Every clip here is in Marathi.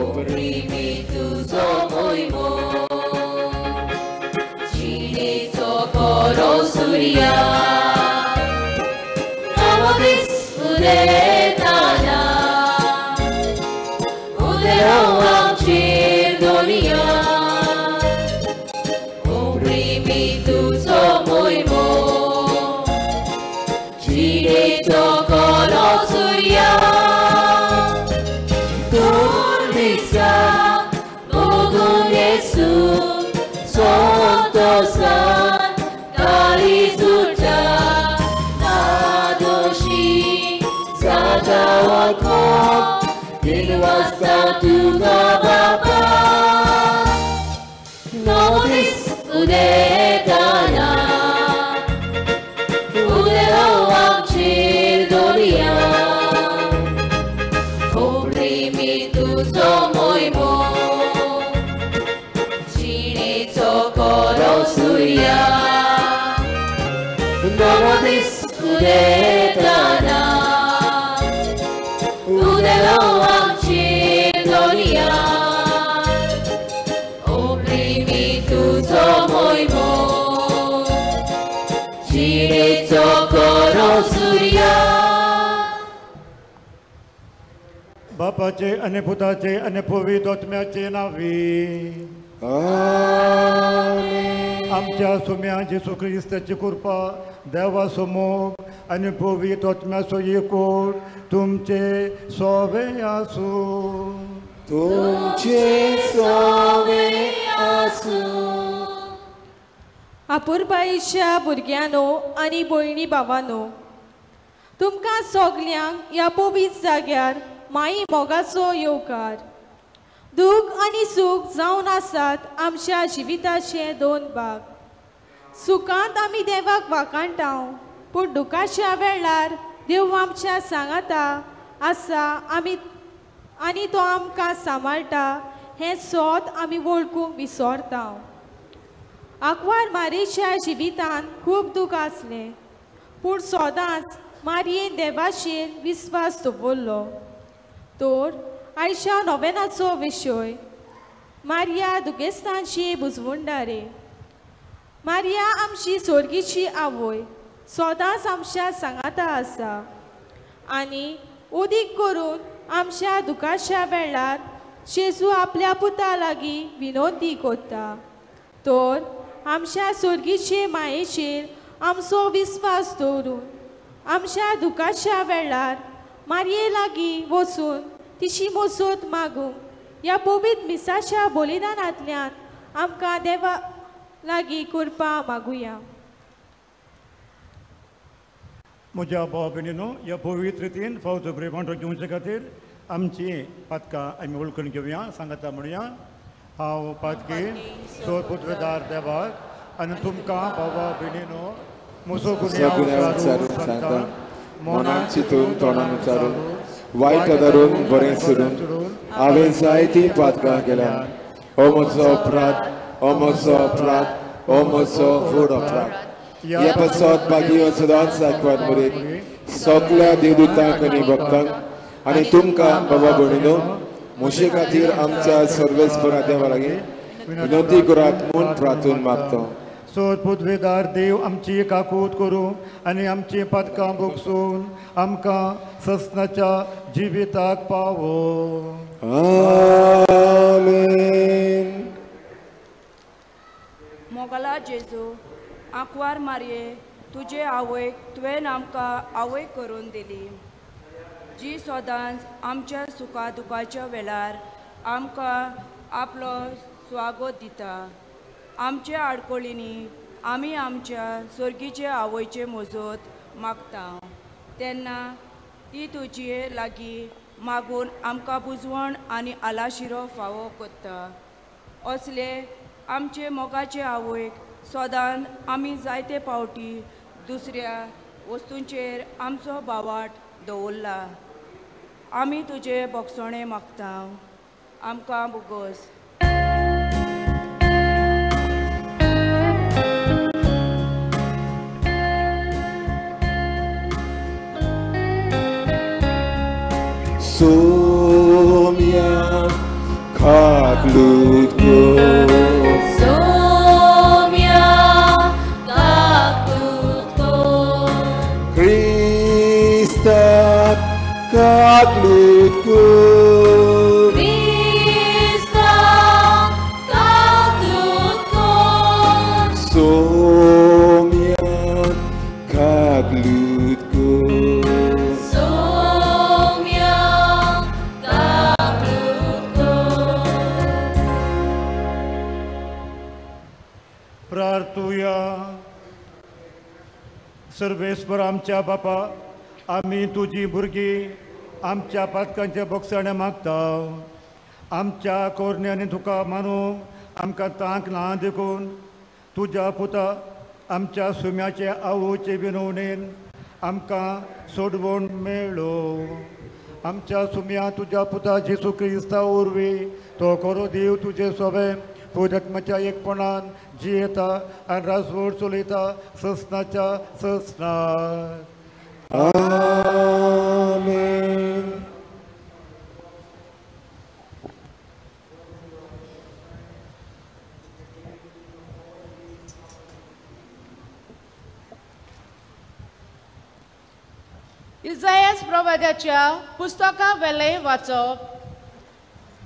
Oprimi tuzo moimo, Cine socorro suria, Novodis udetana, Uderoam cirdonia, Oprimi tuzo moimo, Cine socorro suria. Santosan kali surga nadoshi sajawatmu dinwasta juga Bapa Notis udetana uderoam cirdoria oprimi tu somoimo socorro suria, Novodis udetana, uderoam cirdonia, oprimi tu somoimo, Cine socorro suria. बापाचे आणि पुताचे आणि पवित्र आत्म्याचे नावे आमेन. आमच्या सुम्या जेसू ख्रिस्ताची कृपा देवासमोर आणि पवित्र आत्म्याचो एकूण तुमचे सोवे आसू तुमचे सोवे आसू. आपुरबाईच्या भुरग्यानो आणि भयणी भावांनो तुमकां सगल्यांक ह्या पवित्र जाग्यार माई मोगाचो येवकार. दूख आनी सूख जावन आसात आमच्या जिविताचे दोन भाग. सुखांत आमी देवाक वाखाणटाव पूण दुखाच्या वेळार देव आमच्या सांगाता आसा आनी तो आमकां सांबाळटा हें सोद आमी वळखूंक विसरता. आंकवार मारेच्या जिवितांत खूब दूख आसलें पूण सदांच मारयेन देवाचेर विस्वास दवरलो. तर आयच्या नोवेनाचो विशय मारिया दुगेस्तांची बुजवणदारे. मारिया आमची सोर्गीची आवय सदांच आमच्या सांगाता आसा आनी उदीक करून आमच्या दुखाच्या वेळार जेजू आपल्या पुता लागीं विनोदी करता. तर आमच्या सोर्गीचे मायेचेर आमचो विस्वास दवरून आमच्या दुखाच्या वेळार मारये लागीं वचून तिची मजत मागूंक ह्या पवित्र मिसाच्या बलिदानांतल्यान आमकां देवा लागीं कृपा मागुया. म्हज्या भाव भयणीनो ह्या पवित्र रितीन फावचो प्रेमांत घेवचे खातीर आमची पातकां आमी वळखून घेवया सांगाता म्हणया. हांव पातकी सोर पुत्रदार देवाक आनी तुमकां भावा भयणीनो म्हजो गुन्यांव सांगता. मनान चिंतून तोंडान उच्चारून वायट धरून बरें सोडून हांवें जायतीं पातकां केल्यात. हो म्हजो अपराध, हो म्हजो अपराध, हो म्हजो व्हड अपराध. ह्या पसत मागीर सदांच आयकपाक बरें सगल्या देवदूतांक आनी भक्तांक आनी तुमकां बाबा भयणीनो म्हजे खातीर आमच्या सर्वेस्परा देवा लागीं विनंती करात म्हूण प्रार्थून मागता. सोद पुतवेदार देव आमची काकूत करूं आनी आमची पातकां भोगसून आमकां ससनाच्या जिविताक पावो. आमेन. मोगला जेजू आंकवार मारये तुजे आवयक तुवें आमकां आवय करून दिली जी सदांच आमच्या सुखा दुखाच्या वेळार आमकां आपलो स्वागत दिता. आमच्या आडकोळींनी आमी आमच्या सर्गीचे आवयचे मजत मागता तेन्ना ती तुजे लागीं मागून आमकां बुजवण आनी आलाशिरो फावो करता. असले आमचे मोगाचे आवयक सदांच आमी जायते पावटी दुसऱ्या वस्तूंचेर आमचो बावाट दवरला. आमी तुजे बोगसणे मागता. आमकां बुगोस. Saumya kaklutko. Somia kaklutko. Krista kaklutko. Krista kaklutko. Somia kaklutko. Somia kaklutko. प्रार्थूया. सर्वेस्वर आमच्या बापा, आम्ही तुझी भुरगी आमच्या पातकांचे बोगसाणे मागता. आमच्या कोरण्याने तुका मानू आमकां तांक ना देखून तुझ्या पुता आमच्या सुम्याचे आवोचे विनवणेन आमकां सोडवून मेळ्ळो. आमच्या सुम्या तुझ्या पुता जेसू क्रिस्ता उर्वी तो खरो देव तुझे सोबे पुरात्म्याच्या एकपणान जियेता आनी राजवट चलयता ससनाच्या ससनार. Amen. इसायास प्रवाद्याच्या पुस्तका वेले वाचप.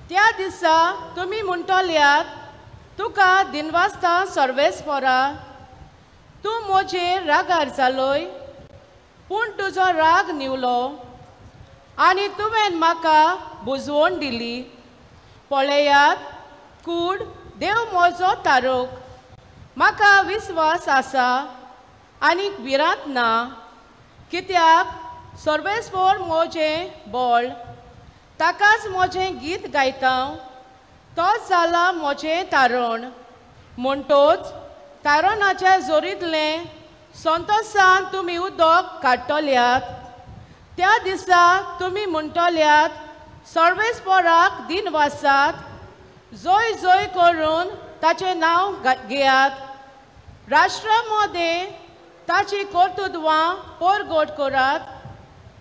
त्या दिसा तुमी म्हणटल्यात, तुका दिनवासता सर्वेस्परा, तूं म्हजेर रागार जालोय, पूण तुजो राग निवलो आनी तुवें म्हाका बुजवण दिली. पळयात, कूड देव म्हजो तारोक, म्हाका विस्वास आसा आनी भिरांत ना. कित्याक सर्वेस्पर म्हजें बळ, ताकाच म्हजें गीत गायता. तोच जाला म्हजें तारण. म्हणटोच तारणाच्या जोरींतलें संतोशान तुमी उदक काडटल्यात. त्या दिसा तुमी म्हणटल्यात, सर्वेस्पराक दिनवासात जय जय करून ताचें नांव घेयात. राष्ट्रांमध्ये ताची कर्तुत्वां परगट करात.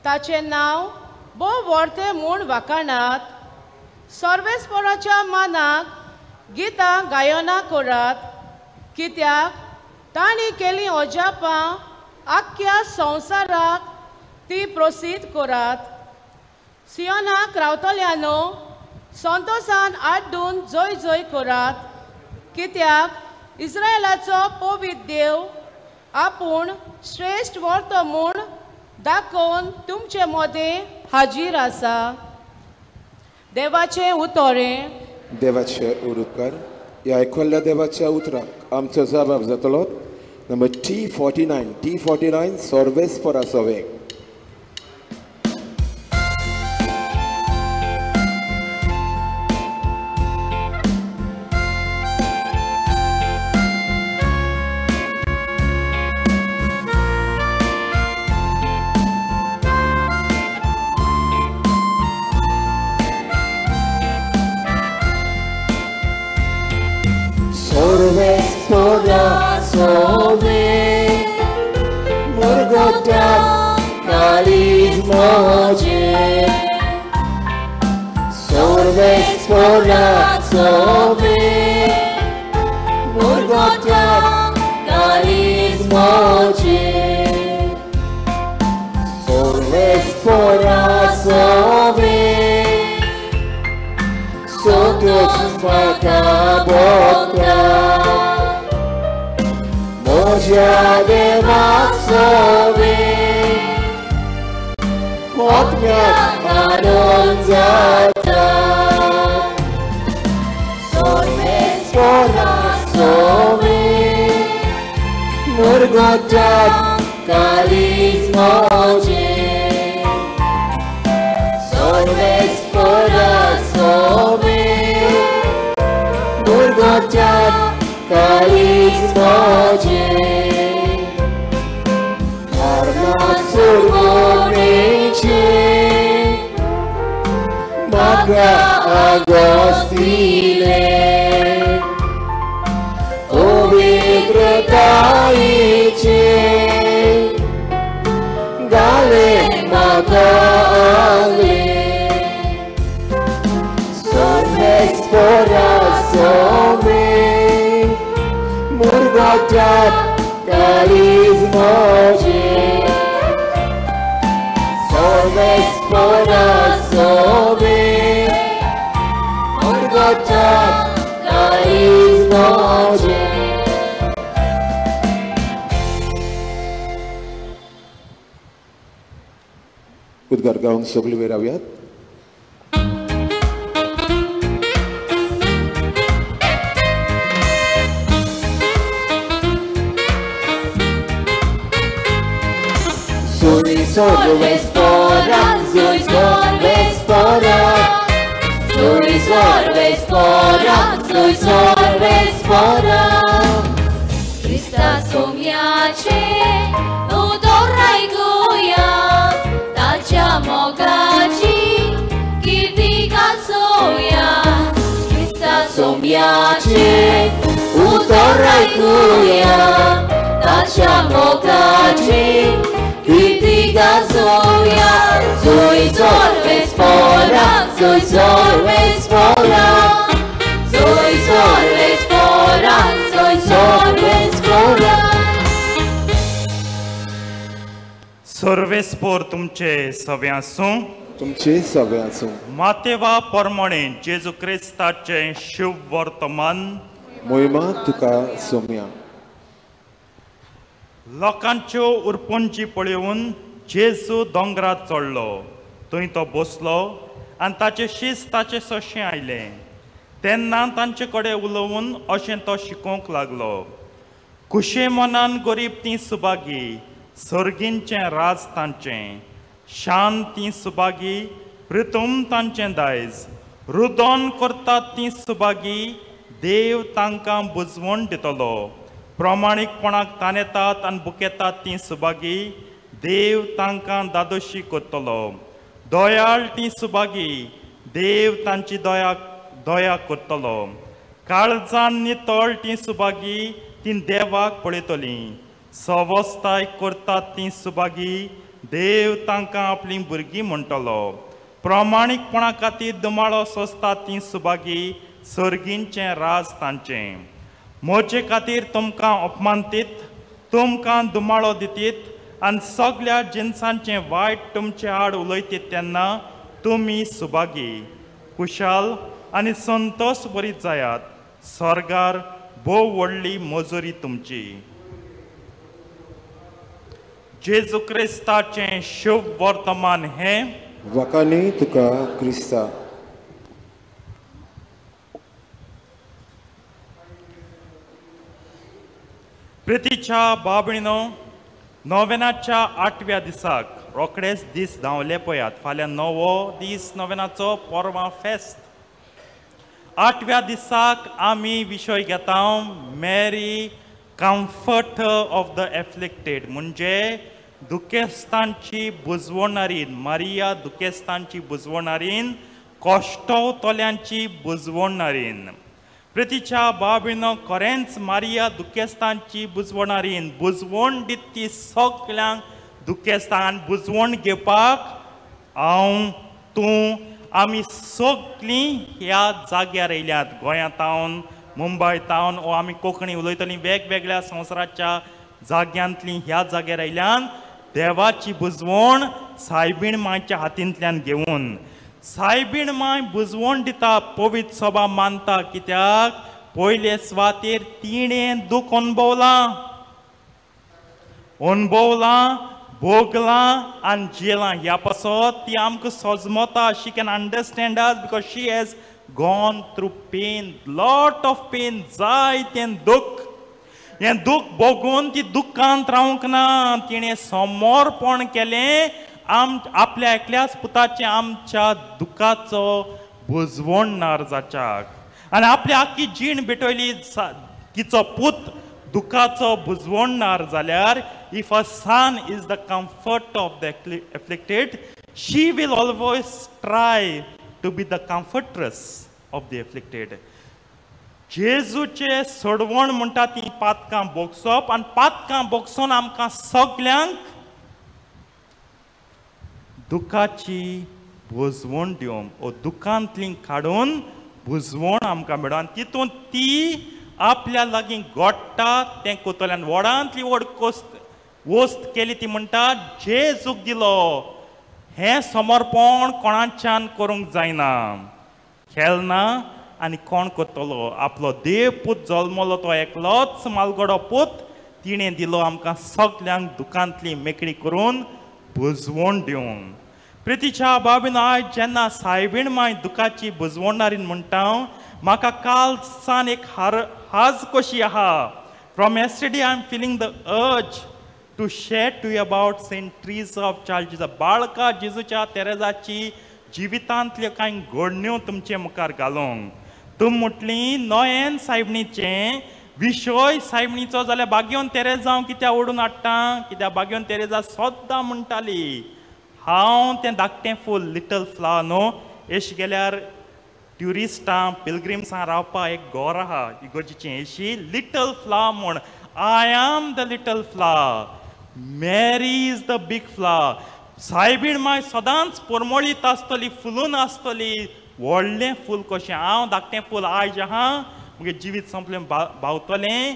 ताचें नांव भोव व्हरतें म्हूण वाखाणात. सर्वेस्पराच्या मानाक गितां गायना करात. कित्याक तांणी केलीं अजापां आख्ख्या संवसाराक ती प्रसिद्ध करात. सियोनाक रावतल्यानो संतोशान आड्डून जय जय करात. कित्याक इस्रायलाचो पवित्र देव आपूण श्रेश्ठ वर्त म्हूण दाखोवन तुमचे मदें हाजीर आसा. देवाचें उतोरें. देवाचे उरुपकार. ह्या आयकल्ल्या देवाच्या उतराक आमचो जबाब जातलो. नंबर T49 सर्वेस्परा सोवे. Sorvespora sove, Morgota kalis moje. Sorvespora sove, Morgota kalis moje. Sorvespora sove, Sotos Fakabota Moja de Masove Moknya Anonzata Sorvespora Sove Murgotat Kalis Moje Sorvespora Sove Murgotat Kalis Moje Karna Surgonece Maka Agostine Ovitrătaice Gale Magale Sorvespora Urgotat carismoje Sorves porasowe Urgotat carismoje उद्गार गाऊन सगळी वेराव्यात. Sui sorves pora, sui sorves pora Sui sorves pora, sui sorves pora Hrista somiace, udoraj guja, tacia mogaci, kirdiga soja. Hrista Somiace, udoraj guja, tacia mogaci, kirdiga soja. Sui sorves pora, sui sorves pora Sui sorves pora, sui sorves pora सर्वेस्पोर तुमचे सव्यासूं तुमचे सगळ्यांचो मातेवा परमणे जेजू क्रिस्ताचे शुभ वर्तमान मोहिमा तुका सोम्या. लोकांच्यो उरपोंची पळयोवन जेजू दोंगरात चडलो. थंय तो बसलो आनी ताचे शीस ताचे सशें आयलें. तेन्ना तांचे कडेन उलोवन अशें तो शिकोवंक लागलो. कुशे मनान गरीब ती सुबागी सर्गींचें राज तांचें. शान ती सुबागी प्रितूम तांचें दायज. रुदोन करतात ती सुबागी देव तांकां बुजवण दितलो. प्रामाणीकपणाक ताणेतात आनी बुकेतात ती सुबागी देव तांकां दादोशी करतलो. दोयाळ ती सुबागी देव तांची दया करतलो. काळजान नितळ ती सुबागी ती देवाक पळयतली. सवस्थाय करतात ती सुबागी देव तांकां आपली भुरगीं म्हणटलो. प्रामाणीकपणा खातीर दुमाळो सोंसतात ती सुबागी सर्गींचें राज तांचें. म्हजे खातीर तुमकां अपमानतीत तुमकां दुमाळो दितीत आनी सगळ्या जिन्सांचें वायट तुमचे आड उलयतीत तेन्ना तुमी सुबागी खुशाल आनी संतोश भरीत जायात. स्वर्गार भोव व्हडली मजुरी तुमची. जेजू क्रिस्ताचें शुभ वर्तमान हें वकानी तुका क्रिस्ता. प्रितीच्या बाबणीनो नोवेनाच्या 8व्या दिसाक रोखडेच दीस धांवले पयात. फाल्यां 9वो दीस नोवेनाचो पोरवा फेस्त. 8व्या दिसाक आमी विशय घेता मॅरी कम्फर्टर ऑफ द एफ्लिक्टेड म्हणजे दुखेस्तांची बुजवणारीन. मारिया दुखेस्तांची बुजवणारीन कोश्टवतल्यांची बुजवणारीन. प्रितीच्या बाबीनो खरेंच मारिया दुखेस्तांची बुजवणारीन बुजवण दित ती सगळ्यांक दुखेस्तान बुजवण घेवपाक हांव तूं आमी सगळीं ह्या जाग्यार येयल्यात. गोंयांतावन मुंबयतावन वो आमी कोंकणी उलयतलीं वेगवेगळ्या संवसाराच्या जाग्यांतलीं ह्या जाग्यार आयल्यान देवाची बुजवण सायबीण मांयच्या हातींतल्यान घेवन. सायबीण मांय बुजवण दिता पवित्र सभा मानता कित्याक पयले सुवातेर तिणें दूख अनुभवलां भोगलां आनी जियेलां. ह्या पासत ती आमकां सजमता. She can understand us because she has gone through pain lot of pain. जायतें दूख हें दूख भोगून ती दुख्खांत रावंक ना. तिणें समर्पण केलें आपल्या एकल्याच पुताचें आमच्या दुखाचो बुजवणणार जाच्याक आनी आपली आख्खी जीण भेटयली तिचो पूत दुखाचो बुजवणणार जाल्यार if a son is the comfort of the afflicted she will always try to be the comfortress of the afflicted. जेजूचे सोडवण म्हणटा ती पातकां बोगसप आनी पातकां बोगसून आमकां सगल्यांक दुखाची बुजवण दिवंक ओ दुखांतली काडून बुजवण आमकां मेळून तितून ती आपल्या लागीं गोडटा तें कोतोल्यान व्हडांतली व्हड वस्त केली ती म्हणटा जेजूक दिलो हें समर्पण कोणाच्यान करूंक जायना खेळना आनी कोण करतलो आपलो देव पूत जल्मलो तो एकलोच मालगडो पूत तिणें दिलो आमकां सगल्यांक दुखांतली मेकळी करून बुजवण दिवंक प्रितीच्या बाबीन आयज जेन्ना सायबीण माय दुखाची बुजवणारीन म्हणटा म्हाका काल सान एक हाज कशी आहा from yesterday I am feeling the urge to share to you about St. Teresa of Child Jesus बाळका जेजूच्या तेरेजाची जिवितांतल्यो कांय घडण्यो तुमचे मुखार घालूंक तुम म्हटली नोयेन सायबणीचें विशय सायबणीचो जाल्यार बागयोन तेरेजा हांव कित्याक ओडून हाडटा कित्याक बागयोन तेरेजा सद्दां म्हणटाली हांव तें धाकटें फूल लिटल फ्लावर न्हू एश गेल्यार ट्युरिस्टां पिलग्रिम्सां रावपा एक घर आहा इगोर्जीचें एशी लिटल फ्लावर म्हण I am the little flower मॅरी इज द बीग फ्लावर सायबीण माय सदांच परमळीत आसतली फुलून आसतली व्हडलें फूल कशें हांव धाकटें फूल आयज आहा मुगे जिवीत संपलें भावतलें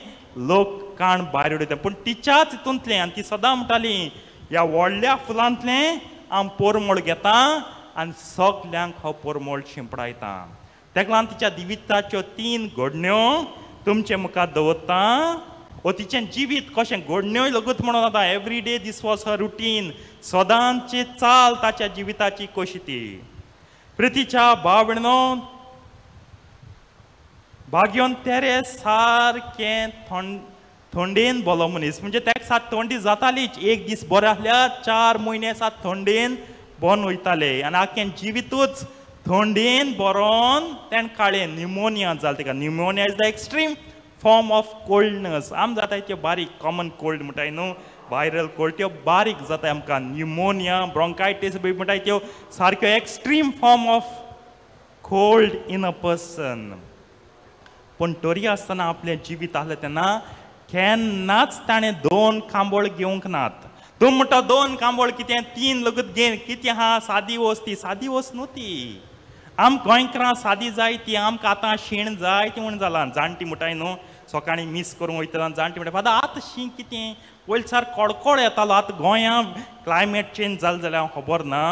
लोक काण भायर उडयता पूण तिच्याच हितूंतलें आनी ती सदां म्हणटाली ह्या व्हडल्या फुलांतलें हांव परमळ घेता आनी सगल्यांक हांव परमळ शिंपडायता तेका लागून तिच्या जिविताच्यो 3 घडण्यो तुमचे मुखार दवरता वो तिचें जिवीत कशें घडण्योय लगूच म्हणून आतां every day this was her routine सदांची चाल ताच्या जिविताची कशी ती प्रितीच्या भाव भयणो बागयोन तेरे सारकें थंडेन बोलो मनीस म्हणजे तेका सात थंडी जातालीच एक दीस बरें आसल्यार 4 म्हयने सात थंडेन बोन वयताले आनी आख्खें जिवितूच थंडेन बरोवन तेणें काळें न्युमोनिया जालें तेका pneumonia is the extreme form of coldness आम जाताय त्यो बारीक कॉमन कोल्ड म्हणटाय न्हू वायरल कोल्ड त्यो बारीक जाताय आमकां न्युमोनिया ब्रोंकायटीस बी म्हणटाय त्यो सारक्यो extreme form of cold in a person पूण तरी आसतना आपलें जिवीत आहलें तेन्ना केन्नाच ताणें 2 कांबळ घेवंक नात तूं म्हणटा 2 कांबळ कितें 3 लगूच घेन कितें आहा सादी वस्त ती सादी वस्त न्हू ती आम गोंयकारां सादी जाय ती आमकां आतां शीण जाय ती म्हण जालां जाणटी म्हणटाय न्हू सकाळीं मीस करूंक वयतना जाणटी म्हणटा फादर आतां शीं कितें पयलीं कडकोड येतालो आतां गोंयां क्लायमेट चेंज जालें जाल्यार खबर ना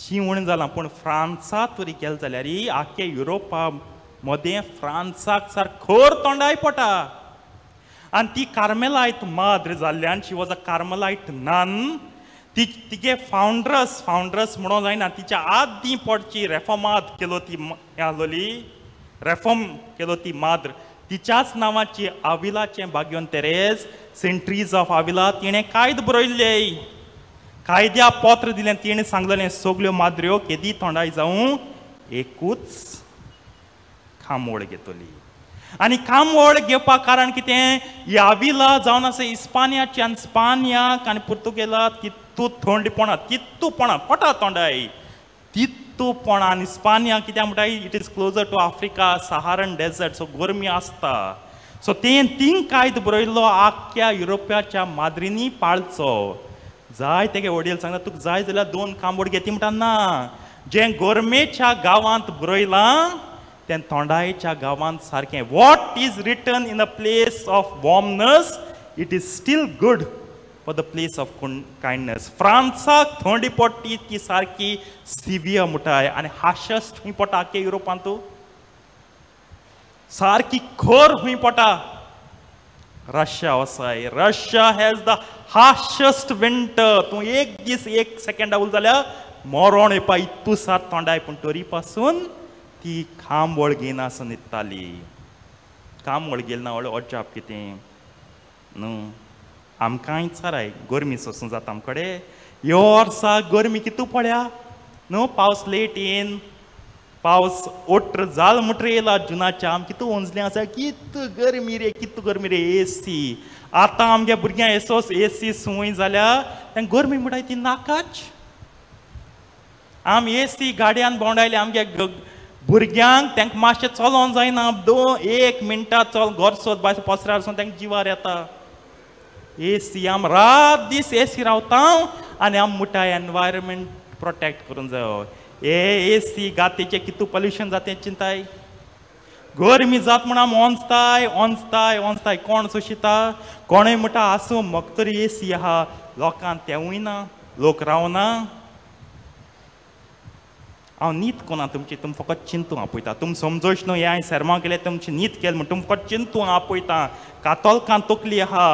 शीं म्हण जालां पूण फ्रांसांत तरी गेले जाल्यार आख्खे युरोपा मदें फ्रांसाक खर तोंडाय पडटा आनी ती कार्मेलायट माद्र जाल्ल्यान शी वॉज अ कार्मेलायट नन तिगे फावंड्रस म्हणून जायना तिच्या आदीं पडची रेफॉमाद केलो ती आहलोली रेफॉर्म केलो ती माद्र तिच्याच नांवाची आविलाचें बागयोन तेरेज सेंट ट्रीज ऑफ आविला तिणें कायद बरयल्ले कायद्या पत्र दिलें तिणें सांगलेलें सगल्यो माद्र्यो केदी तोंडाय जावं एकूच खामोळ घेतली आनी कामोळ घेवपाक कारण कितें ही आविला जावन आसा इस्पानियाची आनी स्पानियाक आनी पुर्तुगेलाक तितू थंडपणां तितूपणां पटा तोंडाय तितूपणां आनी स्पानिया कित्याक म्हणटाय it is closer to Africa Saharan desert so गरमी आसता सो तीन कायद बरयल्लो आख्ख्या युरोपाच्या माद्रींनी पाळचो जाय तेगे वडील सांगता तुका जाय जाल्यार 2 कांबोड घे ती म्हणटा ना जें गोरमेच्या गांवांत बरयलां तें थोंडायच्या गांवांत सारकें what is written in a place of warmness it is still good for the place of kindness फ्रांसाक थंडी पडटी ती सारकी सिवियर म्हणटाय आनी हार्शस्ट खंय पडटा आख्ख्या युरोपांत सारकी खर खंय पडटा रशिया वसाय Russia has the harshest winter तूं एक दीस 1 सेकंड उल जाल्यार मरण येवपा इतू सार तोंडाय पूण तरी पासून ती खांबोळ घेयना आसा न्हिदताली खांबोळ गेली ना व्हडलें अजाप कितें न्हू आमकांय चाराय गरमी सोसूं जाता आमकडे ह्यो वर्सा गरमी कितू पळया न्हू पावस लेट येन पावस ओट्र जाल मुट्र येयला जुनाच्या आम कितू ओंजलें आसा कितू गरमी रे एसी आतां आमगे भुरग्यां एसी सुंवय जाल्यार तें गरमी म्हणटाय ती नाकाच आम एसी गाडयान भोंवडायले आमगे भुरग्यांक तांकां मातशें चलोवंक जायना 1 मिनटां चल घर सोद भायर पसऱ्यार वचून तांकां जिवार येता एसी आम रात दीस एसी रावता आनी आम मुठाय एनवायरमेंट प्रोटेक्ट करूंक जायो हे एसी गातेचें कितू पोल्युशन जाता चिंताय गरमी जात म्हण आमी ओंजताय कोण सोशिता कोणय म्हणटा आसूं म्हाका तरी एसी आहा लोकांक तेवूय ना लोक रावना हांव नीत कोना तुमची तुम फकत चिंतू आपयता तुम समजोश न्हू हे हांवें सेरमां केलें तुमची नीत केलें म्हण तुम फकत चिंतू आपयता कातोलकान तकली आहा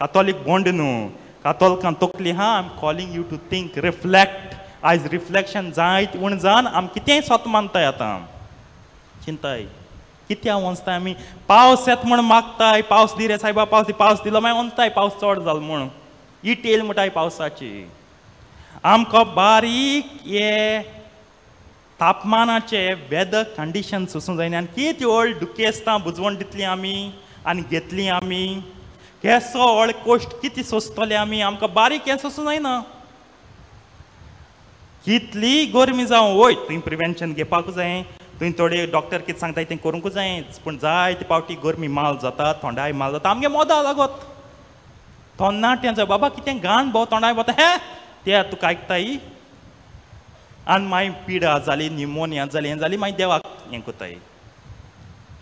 कातोलीक बोंड न्हू कातोलकान तकली आहा I am calling you to think reflect आयज रिफ्लेक्शन जायत उण जावन आमी कितेंय स्वत मानताय आतां चिंताय कित्या वचताय आमी पावस येत म्हण मागताय पावस दी रे सायबा पावस दिलो मागीर वचताय पावस चड जालो म्हण ईट येयल म्हणटाय पावसाची आमकां बारीक हे तापमानाचे वेदर कंडिशन सोसूंक जायना आनी कितें व्हड दुखेस्तां बुजवण दितलीं आमी आनी घेतलीं आमी केसो व्हड कोश्ट कितें सोंसतले आमी आमकां बारीक हें सोसूंक जायना कितली गरमी जावं वय तुवें प्रिवेंशन घेवपाक जाय तुवें थोडे डॉक्टर कितें सांगताय तें करूंक जाय पूण जायते पावटी गरमी माल जाता थंडाय माल जाता आमगे मोदा लागत थोन्नाट्यां जाय बाबा कितें घाण भोव थोंडाय भोंवता हे तें तुका आयकताय आनी मागीर पिडा जाली न्युमोनिया जाली हें जाली मागीर देवाक हें कोताय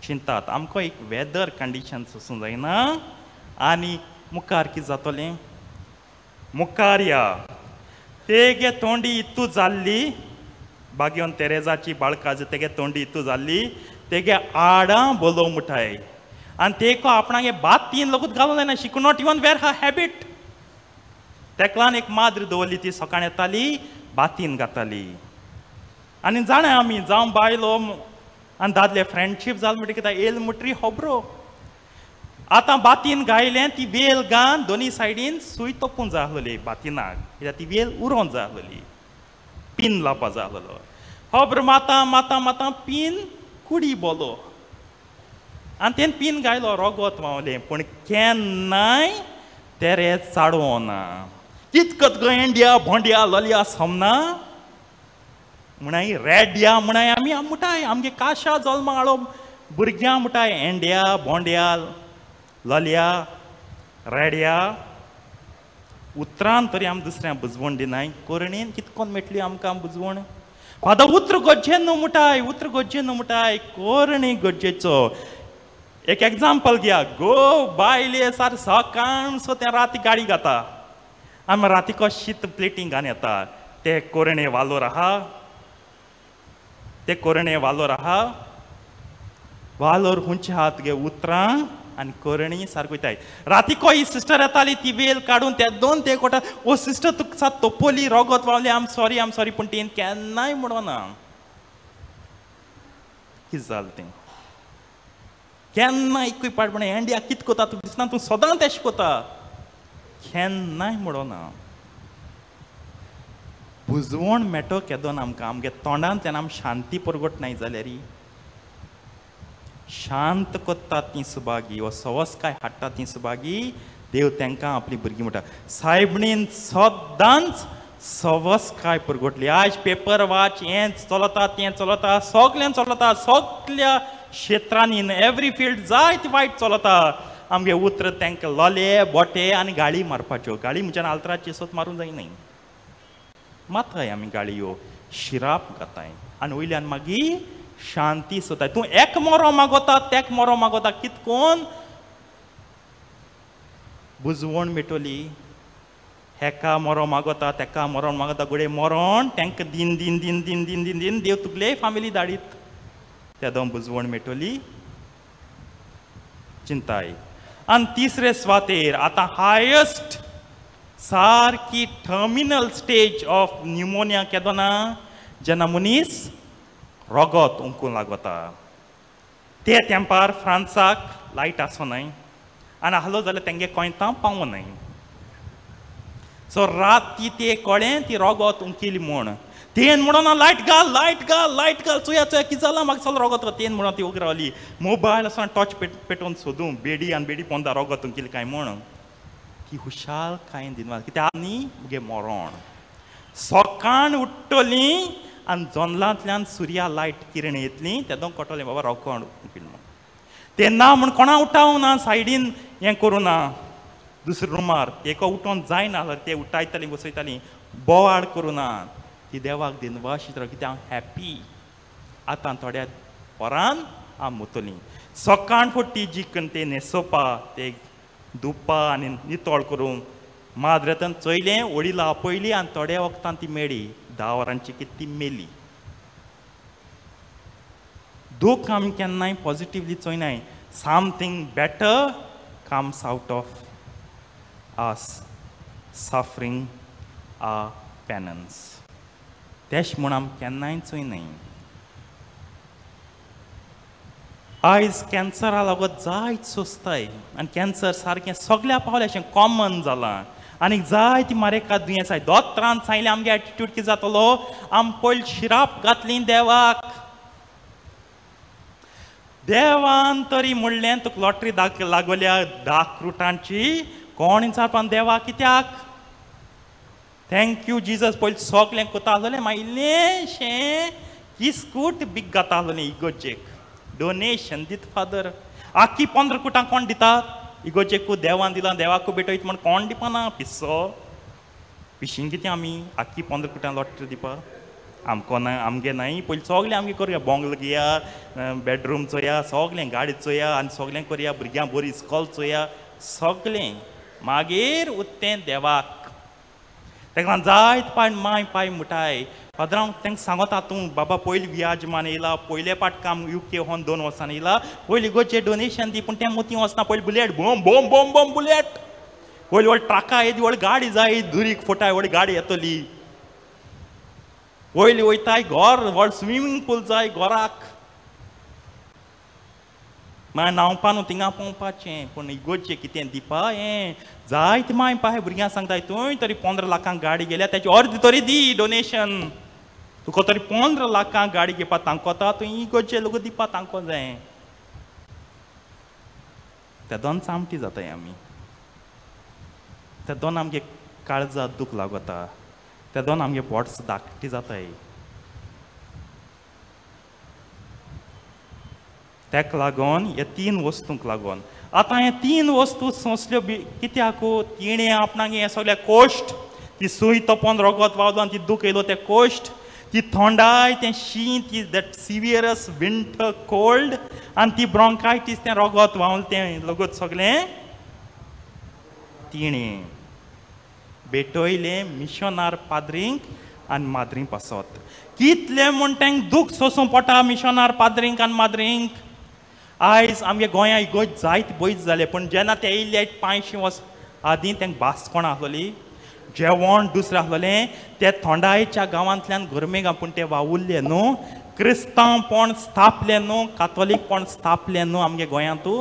चिंतात आमकां एक वेदर कंडिशन सोसूंक जायना आनी मुखार कितें जातलें मुखार या तेगे तोंडी इतू जाल्ली बागयोन तेरेजाची बाळकाजी तेगे तोंडी इतू जाल्ली तेगे आडां बोलो मुठाय आनी तेको आपणागे बात तीन लोकूच घालूंक जायना she could not even wear her habit तेका लागून एक माद्र दवरली ती सकाळ येताली बातीन घाताली आनी जाणा आमी जावं बायलो आनी दादले फ्रेंडशीप जालें म्हणटा कितें येल मुटरी होबरो आतां बातीन गायलें ती वेल घान दोनी सायडीन सूय तोपूंक जाय आसलोली बातिनाक कित्याक ती वेल उरोवंक जाय आसलोली पीन लावपा जाय आसलो होब्र माता पीन कुडी बोलो आनी तेन पीन गायलो रोगोत मावलें पूण केन्नाय तेरे चाडवो ना कितकत गो इंडिया भोंड्या लोलया समना म्हणाय रेड्या म्हणाय आमी म्हणटाय आमगे काशा जल्मा हाडो भुरग्यां म्हणटाय एंड्या भोंड्या लोलया रेड्या उतरान तरी आमी दुसऱ्या बुजवण दिनाय कोरणेन कितकोन मेळटली आमकां बुजवण फादर उतर गोज्जेन न्हू म्हणटाय कोरणी गोज्जेचो एक एग्जाम्पल घया गो बायले सार सकाळ सो ते राती गाडी घाता आमी रातीको शीत प्लेटींग घान येता ते कोरणे वालोर आहा वालोर हुंचे आहा तुगे उतरां आनी कोरणी सारको वयताय रातीको ही सिस्टर येताली ती वेल काडून ते दोन ते कोटा ओ सिस्टर तुका तोपोली रोगोत वावली आम सॉरी पूण तेन केन्नाय म्हणोना कितें जालें तें केन्ना एकूय पाट म्हण इंडिया कितें कोता तुका दिसना तूं सदांच तेश कोता केन्नाय म्हणोना बुजवण मेटो केदोन आमकां आमगे तोंडांतल्यान आमी शांती परगट नाय जाल्यार शांत कोत्ता ती सुभागी व सवस्काय हाडटा ती सुभागी देव तांकां आपली भुरगीं म्हणटा सायबणीन सदांच सवस्काय परगटली आज पेपर वाच हें चलता तें चलता सगळें चलता सगळ्या क्षेत्रांनी इन एवरी फील्ड जायते वायट चलता आमगे उतर तांकां लोले बोटे आनी गाळी मारपाच्यो गाळी म्हणजे आल्तराची सोत मारूंक जायनाय माताय आमी गाळयो शिराप घाताय आनी वयल्यान मागीर शांती सोताय तूं एक मोरो मागोता तेक मोरो मागोता कितकोन बुजवण मेटोली हेका मोरो मागोता तेका मोरो मागोता गुडे मोरोन तांकां दिन दिन दिन दिन दिन दिन दिन देव तुगले फामिली धाडीत त्या दोन बुजवण मेटोली चिंताय आनी तिसरे स्वातेर आतां हायेस्ट सारकी टर्मिनल स्टेज ऑफ न्युमोनिया केदोना जेन्ना मनीस रोगोत उमकूंक लागता ते तेंपार फ्रांसाक लायट आसोनाय आनी आहलो जाल्यार तेंगे कोयतां पावोनाय सो राती ते कळ्ळें ती रोगोत उमकिली म्हूण तेन म्हणोन लायट घाल चुया कितें जालां म्हाका चल रोगोत तेन म्हणोन ती उगी रावली मोबायल आसा टॉर्च पेटोवन सोदूं बेडी आनी बेडी पोंदा रोगोत उमकिली काय म्हूण ती हुशाल कांय दिनवार कित्याक आनी मुगे मोरोण सकाळ उठ्ठोली आनी जोंदलांतल्यान सुर्या लायट किरण येतली ते दोन कोटोलें बाबा रोगोण उमकिलें म्हूण तेन्ना म्हूण कोणा उठाव ना सायडीन हें करूं ना दुसरे रुमार एका उठोवन जायना जाल्यार ते उठायतालीं बसयतालीं बोवाड करूं ना ती देवाक दिनवाशीत राव कित्याक हांव हॅप्पी आतां थोड्या वरान आम मुतली सकाळ फुट्टी जी ते न्हेसोवपा ते धुवपा आनी नितळ करूंक माद्रेतान चयलें वडील आपयली आनी थोड्या वखदां ती मेळ्ळी 10 वरांची कितें ती मेली दूख आमी केन्नाय पॉझिटिव्हली चोयनाय something better comes out of us suffering a penance तेश म्हूण आमी केन्नाय चोयनाय आयज कॅन्सरा लागत जायत सोंसताय आनी कॅन्सर सारकें सगळ्या पावलें अशें कॉमन जालां आनी जायती मारेका दुयेंसाय दोतोरान सांगलें आमगे एटिट्यूड कितें जातलो आमी पयलीं शिराप घातली देवाक देवान तरी म्हणलें तुका लॉटरी लागल्या 10 क्रुटांची कोण विचारपान देवा कित्याक थँक्यू जिजस पयलीं सगलें कोता आसलें मागीर इल्लेशें किस्कूट बीग घाता आसलें इगोजेक डोनेशन दीत फादर आख्खी 15 कुटां कोण दितात इगोजेकू देवान दिलां देवाकू भेटयत म्हण कोण दिपाना पिस्सो पिशीं कितें आमी आख्खी 15 कुटां लॉटरी दिवपा आमको ना आमगे नाय पयलीं सगलें आमगे करुया बोंगलो घेया बेडरूम चोया सगलें गाडी चोया आनी सगलें करुया भुरग्यां बरी इस्कॉल चोया सगलें मागीर उत्तें देवाक ताका जायत पाय माय पाय मुठाय फादरांक तांकां सांगता तूं बाबा पयलीं वियाजमान येयला पयले पाट काम UK होन 2 वर्सांनी येयला पयलीं गोचे डोनेशन दी पूण तें मोती वचना पयलीं बुलेट बोम बोम बोम बोम बुलेट पयलीं व्हड ट्रका येदी व्हड गाडी जाय दुरीक फोटाय व्हड गाडी येतली पयलीं वयताय घर व्हड स्विमींग पूल जाय घराक मागीर न्हांवपा न्हू थिंगा पोवपाचें पूण इगोजें कितें दिवपा हें जायते माय पाय भुरग्यांक सांगताय तुवें तरी 15 लाखांक गाडी गेल्या तेची अर्द तरी दी डोनेशन तुका तरी 15 लाखांक गाडी घेवपा तांकोता तूं इगोजें लोक दिवपा तांको जाय ते दोन चामटी जाताय आमी ते दोन आमगे काळजा दूख लागता ते दोन आमगे बोट्स धाकटी जाताय तेका लागून हे 3 वस्तूंक लागून आतां हे 3 वस्तू सोंसल्यो कित्याक तिणें आपणाक हें सगळें कोश्ट ती सुय तोपोन रगत वावलो आनी ती दूख येयलो तें कोश्ट ती थंडाय तें शीं ती दॅट सिवियरस विंटर कोल्ड आनी ती ब्रोंकायटीस तें रगत वावलें तें लगत सगळें तिणें भेटयलें मिशनार पाद्रींक आनी माद्रींक पासत कितलें म्हूण तांकां दूख सोंसूं पडटा मिशनार पाद्रींक आनी माद्रींक आयज आमगे गोंयांत इगोज जायत बयत जाले पूण जेन्ना ते येयले 500 वर्स आदीं तांकां भास कोण आसलोली जेवण दुसरें आसलोलें ते थोंडायच्या गांवांतल्यान गोरमेगांव पूण ते वावुरले न्हू क्रिस्तांवपण स्थापलें न्हू कातोलीकपण स्थापलें न्हू आमगे गोंयांतू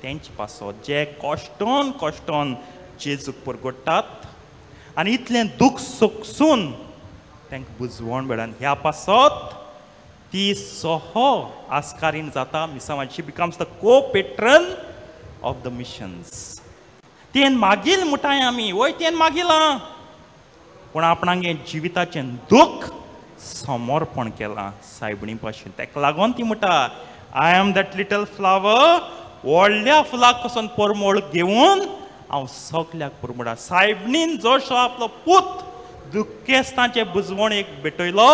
तेंचे पासत जे कश्टोन कश्टोन जेजूक परगडटात आनी इतलें दूख सोंसून तांकां बुजवण मेळ्ळां ह्या पासत ती सोहो आस्कारीन जाता मिसांवाची शी बिकम्स द को पेट्रन ऑफ द मिशन्स तेन मागील मुठाय आमी वय तेन मागिलां पूण आपणागे जिविताचें दूख समर्पण केलां सायबणी भाशेन ताका लागून ती म्हणटा I am that little flower व्हडल्या फुलाक पसून परमळ घेवन हांव सगल्याक परमळा सायबणीन जसो आपलो पूत दुख्खेस्तांचे बुजवणेक भेटयलो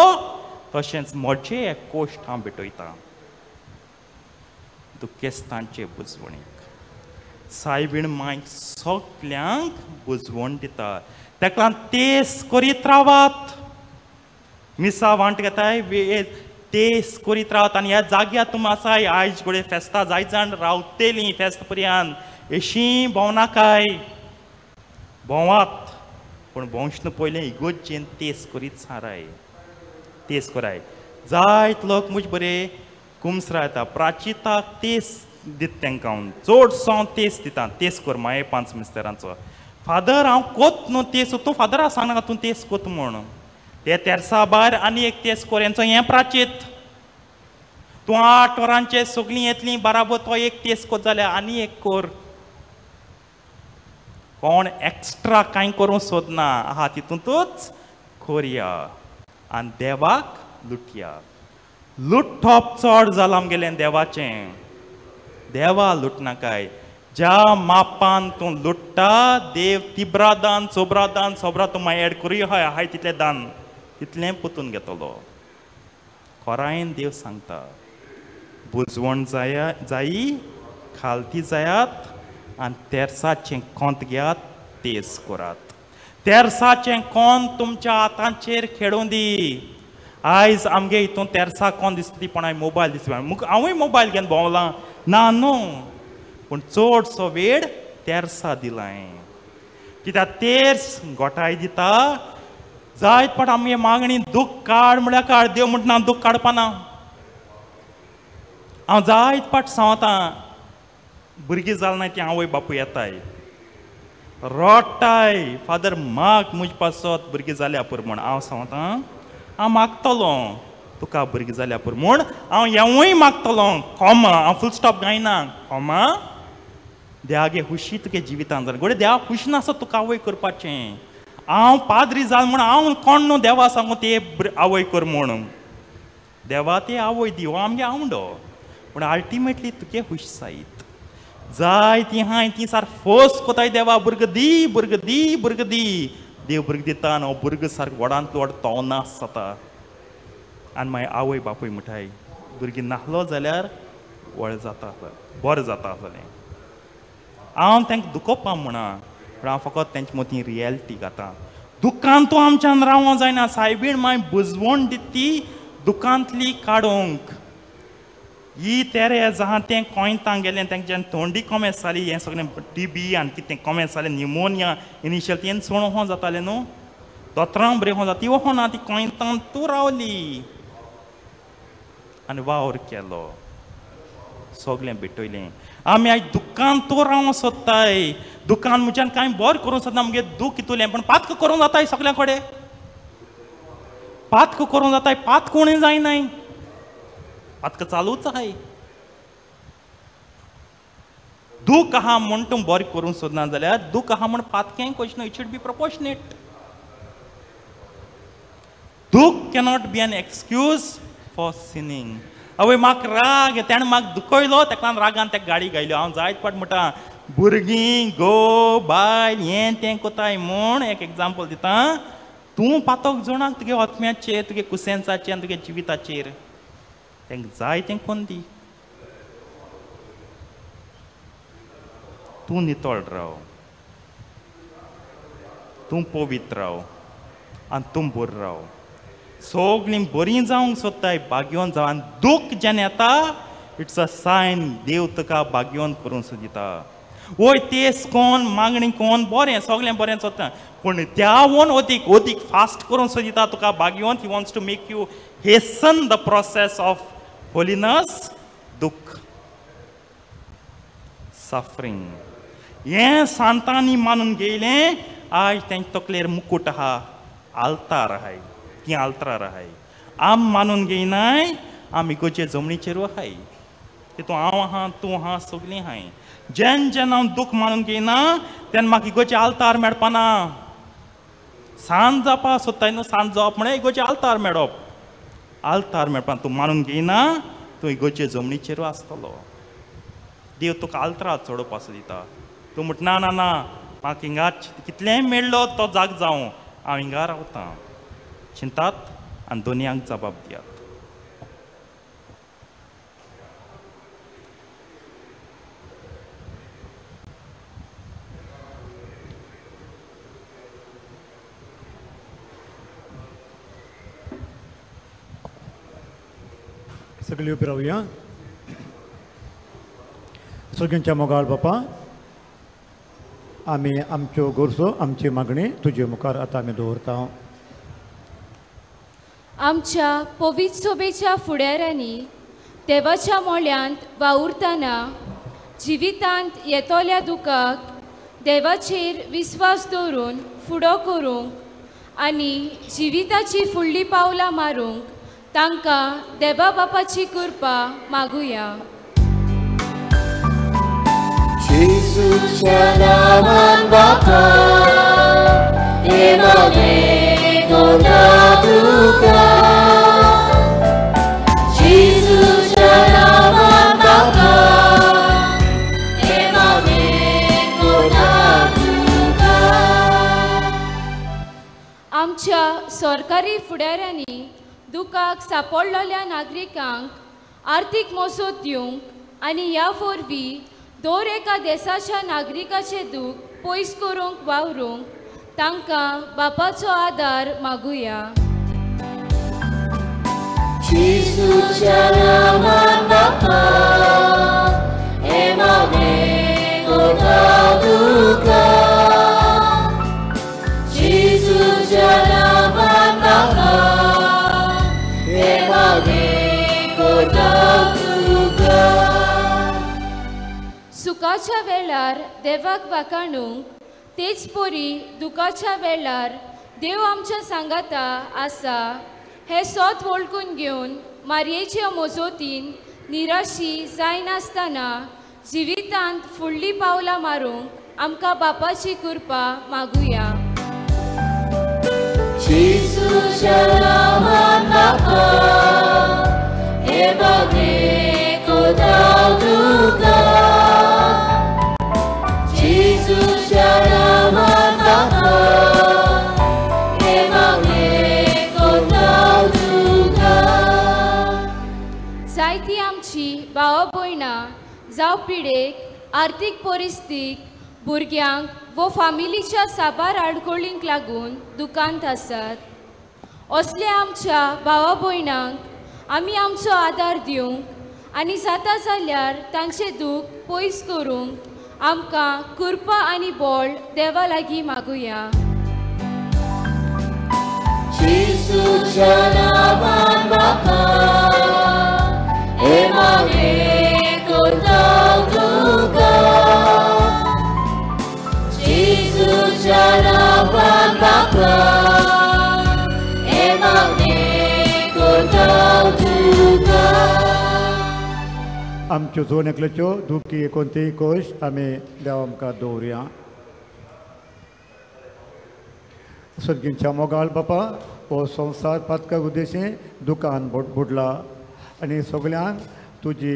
तशेंच म्हजें एक कोश्ट हांव भेटयतां दुख्खेस्तांचे बुजवणेक सायबीण माय सगल्यांक बुजवण दिता ताका लागून तेस करीत रावात मिसा वांट घेताय तेस करीत रावत आनी ह्या जाग्यार तुमी आसाय आयज घोडे फेस्तां जायत जाण रावतेलीं फेस्त पर्यंत अशीं भोंवनाकाय भोंवात पूण भोंवचना पयलें इगोजेन तेस करीत साराय तेस कराय जायत लोक मुझ बरे कुमसरा येता प्राचिताक तेस दित तांकां चडसो तेस दिता तेस कर माये 5 मिस्तेरांचो फादर हांव कोत न्हू तेस तूं फादरा सांगना तूं तेस कोत म्हूण ते तेर्सा भायर आनी एक तेस कोर हेंचो हें प्राचीत तूं 8 वरांचे सगळीं येतलीं बराबर तो एक तेस कोत जाल्यार आनी एक कोर कोण एक्स्ट्रा कांय करूं सोदना आहा तितूंतूच कोरया आनी देवाक लुटया लुटप चड जालां आमगेलें देवाचें देवा लुटनाकाय ज्या मापान तूं लुट्टा देव तिबरा दान सोबरा तूं मागीर एड करूं हाय तितलें दान तितलें पोतून घेतलो खोरायेन देव सांगता बुजवण जायी खालती जायात आनी तेरसाचें कोंत घेयात तेस करात. तेरसाचें कोंत तुमच्या हातांचेर खेळून दी. आयज आमगे हितून तेरसा कोंत दिसली पण हांवें मोबायल दिसता हांवूय मोबायल घेवन भोंवलां ना न्हू पूण चडसो वेळ तेरसा दिलाय. कित्याक तेर्स गोठाय दिता. जायत पाट आमगे मागणी दूख काड म्हळ्यार काड देव म्हणटा दूख काडपाना. हांव जायत पाट सांगता भुरगीं जाल ना ती आवय बापूय येताय रोडटाय फादर माग म्हजे पासत भुरगीं जाल्या पुर म्हण. हांव सांगता हांव मागतलो तुका भुरगीं जाल्या पुर म्हूण. हांव हेंवूय मागतलो कोमा. हांव फूल स्टॉप गायना कोमा देवागे खुशी तुगे जिवितांत जालें घोडे देवा खुशी नासत तुका आवय करपाचें. हांव पाद्री जाल म्हूण हांव कोण न्हू देवा सांगू ते आवय कर म्हूण. देवा ते आवय दी हो आमगे आवडो पूण अल्टिमेटली तुगे खुश जायत. जाय ती हाय ती सार फोर्स कोताय देवा भुरग दी भुरग दी भुरग दी. देव भुरग दिता आनी हो भुरग सारको व्हडांतलो व्हड तोवनास जाता. आनी मागीर आवय बापूय म्हणटाय भुरगीं नाहलो जाल्यार व्हड जाता बरें जाता आसलें. हांव तांकां दुखोवपा म्हणा पूण हांव फकत तेंचे मदीं रियलिटी घाता. दुखान तूं आमच्यान रावों जायना. सायबीण मागीर बुजवण दिती दुखांतली काडूंक. ही तेरे जहा तें कोयतां गेलें तेंच्या तोंडी कोमेस जाली हें सगळें टीबी आनी कितें कोमेस जालें न्युमोनिया इनिशियल तें सोण हो जातालें न्हू दोतरां बरें हो जाता ती हो ना ती कोयतां तूं रावली आनी वावर केलो सगळें भेटयलें. आमी आयज दुखान तूं रावूं सोदताय. दुखान म्हज्यान कांय बरें करूं सोदना आमगे दूख हितूलें पण पातक करूं जाताय सगल्या कडेन. पातक करूं जाताय पात कोणूय जायनाय. पातक चालूच आहाय. दूख आहा म्हूण तूं बरें करूं सोदना जाल्यार दूख आहा म्हूण पातकें कशें न्हू. It should be proportionate. दूख cannot be an excuse for sinning. आवय म्हाका राग ताणें म्हाका दुखयलो ताका रागान ताका गाडी घायल्यो. हांव जायत फावट म्हणटा भुरगीं गो बायल हें तें कोताय म्हूण एक एग्जाम्पल दिता. तूं पातोक जोणाक तुगे आत्म्याचेर तुगे कुसेन्साचेर तुगे जिविताचेर तांकां जाय तें कोन्न दी. तूं नितळ राव तूं पवित्र राव आनी तूं बरो राव. सगळीं बरीं जावंक सोदताय भाग्यवन जावं आनी दूख जेन्ना येता इट्स अ सायन देव तुका भाग्यवन करूं सोदिता. वय तेस कोण मागणी कोण बरें सगळें बरें सोदता पूण देवान ओदीक ओदीक फास्ट करूं सोदिता तुका भाग्यवन. He wants to make you hasten the process of holiness. दूख सफरींग हें सांतांनी मानून घेयलें. आयज तेंच्या तकलेर मुकूट आहा आल्तार आहाय ती आल्तार आहाय. आम मानून घेयनाय आम इगोचे जमनीचेरू आहाय. तितून हांव आहा तूं आहा सगळीं आहाय. जेन्ना हांव दूख मानून घेयना तेन्ना म्हाका इगोचे आल्तार मेळपाना. सांज जावपा सोदताय न्हू सांज जावप म्हळ्यार इगोचे आल्तार मेळप. आल्तार मेळपा तूं मानून घेयना तूं इगोचे जमनीचेरू आसतलो. देव तुका आल्तार चडोवपा सोदिता. तूं म्हणटा ना ना म्हाका हिंगा कितलेंय मेळ्ळो तो जाग जावं हांव हिंगा रावतां. चिंतात आनी दोनयांक जबाब दियात. सगळीं उबी रावया. सगळ्यांच्या मोगाळ बापा आमी आमच्यो गोरसो आमची मागणी तुजे मुखार आतां आमी दवरता. आमच्या पवित्र सोबेच्या फुडाऱ्यांनी देवाच्या मोळ्यांत वावुरतना जिवितांत येतोल्या दुखाक देवाचेर विस्वास दवरून फुडो करूंक आनी जिविताची फुडलीं पावलां मारूंक तांकां देवा बापाची कृपा मागुया. जेजूच्या नावान बापा एमागोना तुका. जेजूच्या नावान बापा एमागोना तुका. आमच्या सरकारी फुडाऱ्यांनी दुखाक सांपडलेल्या नागरिकांक आर्थीक मसत दिवंक आनी ह्या वरवीं दर एका देशाच्या नागरिकाचे दूख पयस करूंक वावरूंक तांकां बापाचो आदार मागुया. जेजूच्या नांवान बापा हे मागता तुका. जेजूच्या नांवान बापा हे मागता तुका. सुखाच्या वेळार देवाक वाखाणूंक तेच परी दुखाच्या वेळार देव आमच्या सांगाता आसा हे सोत वळखून घेवन मारयेच्या मोजोतीन निराशी जायनासतना जिवितांत फुडलीं पावलां मारूंक आमकां बापाची कृपा मागुया. जेजूच्या नांवान बापा हे मागता तुका. जेजूच्या नांवान बापा हे मागता तुका. जायतीं आमची भावा भयणां जावं पिडेक आर्थीक परिस्थितीक भुरग्यांक वो फामिलीच्या साबार आडखळींक लागून दुखांत आसात. असल्या आमच्या भावा भयणांक आमी आमचो आदार दिवंक आनी जाता जाल्यार तांचे दूख पयस करूंक आमकां कृपा आनी बळ देवा लागीं मागुया. जेजूच्या नांवान बापा हे मागता तुका. जेजूच्या नांवान बापा हे मागता तुका. आमच्यो जोन एकल्याच्यो दुखी कोणतीय कोश आमी देव आमकां दवरया. सर्गींच्या मोगाळ बापा हो संवसार पातकाक उद्देशें दुकान बुडला आनी सगळ्यांक तुजी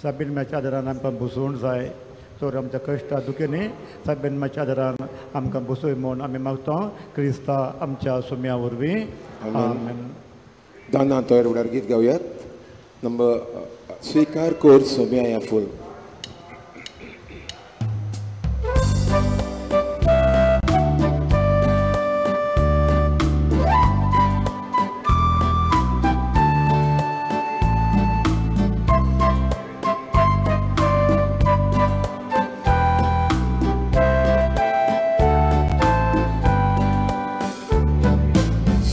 साबिनम्याच्या आदारान आमकां बसवूंक जाय. तर आमच्या कश्टा दुखेनी साबिनम्याच्या आदारान आमकां बसय म्हूण आमी मागता क्रिस्ता आमच्या सुम्या वरवीं. आमेन. दाना तोयर उडार गीत गावयात. नंबर स्वीकार कोर सोम्या या फूल.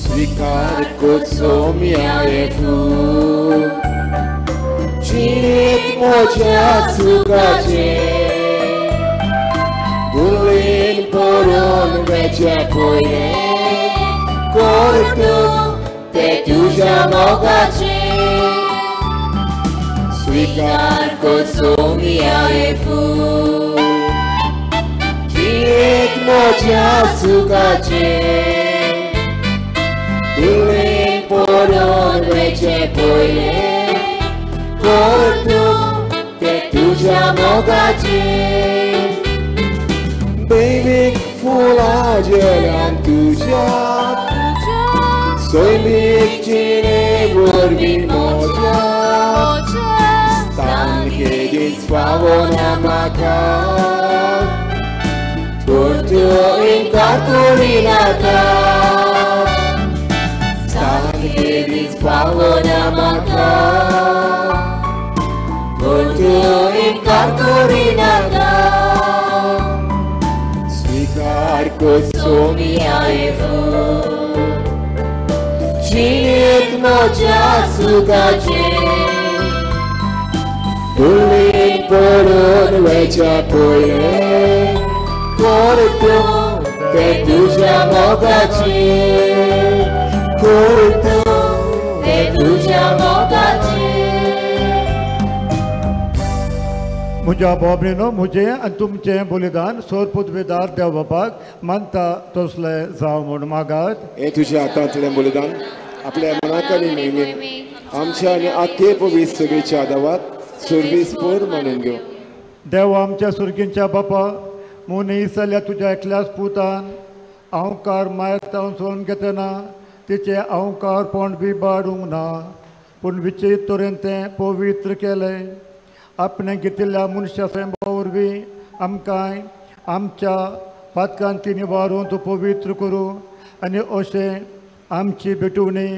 Svikar kot somia e ful. Cine moja sukace. Dulin poron vece poire. Cortu te tuja mogace. Svikar kot somia e ful. Cine moja sukace. Dulin poron vece poire. Cortu te tuja mogace. Baby, fulagelan tuja. Soy vicine vorbi moja. Stan che din sfavona maca. Cortu in cartolinata. Che din sfavona maca. Cortu in cartolinata. Svikar kot somia e ful. Cine moja sukace. Dulin poron vece poire. Cortu te tuja mogace. Cortu te tuja mogace. म्हज्या बाबरेनो मुझे आनी तुमचें बलिदान सोर पृथ्वीदार देव बापाक मानता तसलें जावं म्हूण मागात. हे तुझ्या हातांतलें बलिदान आपल्या मनाक आनी नेमीन आमच्या आनी आख्खे पवित्र सभेच्या आदारात सर्विसभर मानून घेव. देव आमच्या सुर्गींच्या बापा मुनीस जाल्या तुज्या एकल्याच पुतान अहंकार मायक तावन सोडून घेतना तिचे अहंकारपण बी बाडूंक ना. पूण विचित्र तरेन तें पवित्र केलें. आपणें घेतिल्ल्या मनशा वरवीं आमकां आमच्या पातकांती निवारून तूं पवित्र करूं आनी अशें आमची भेटवणी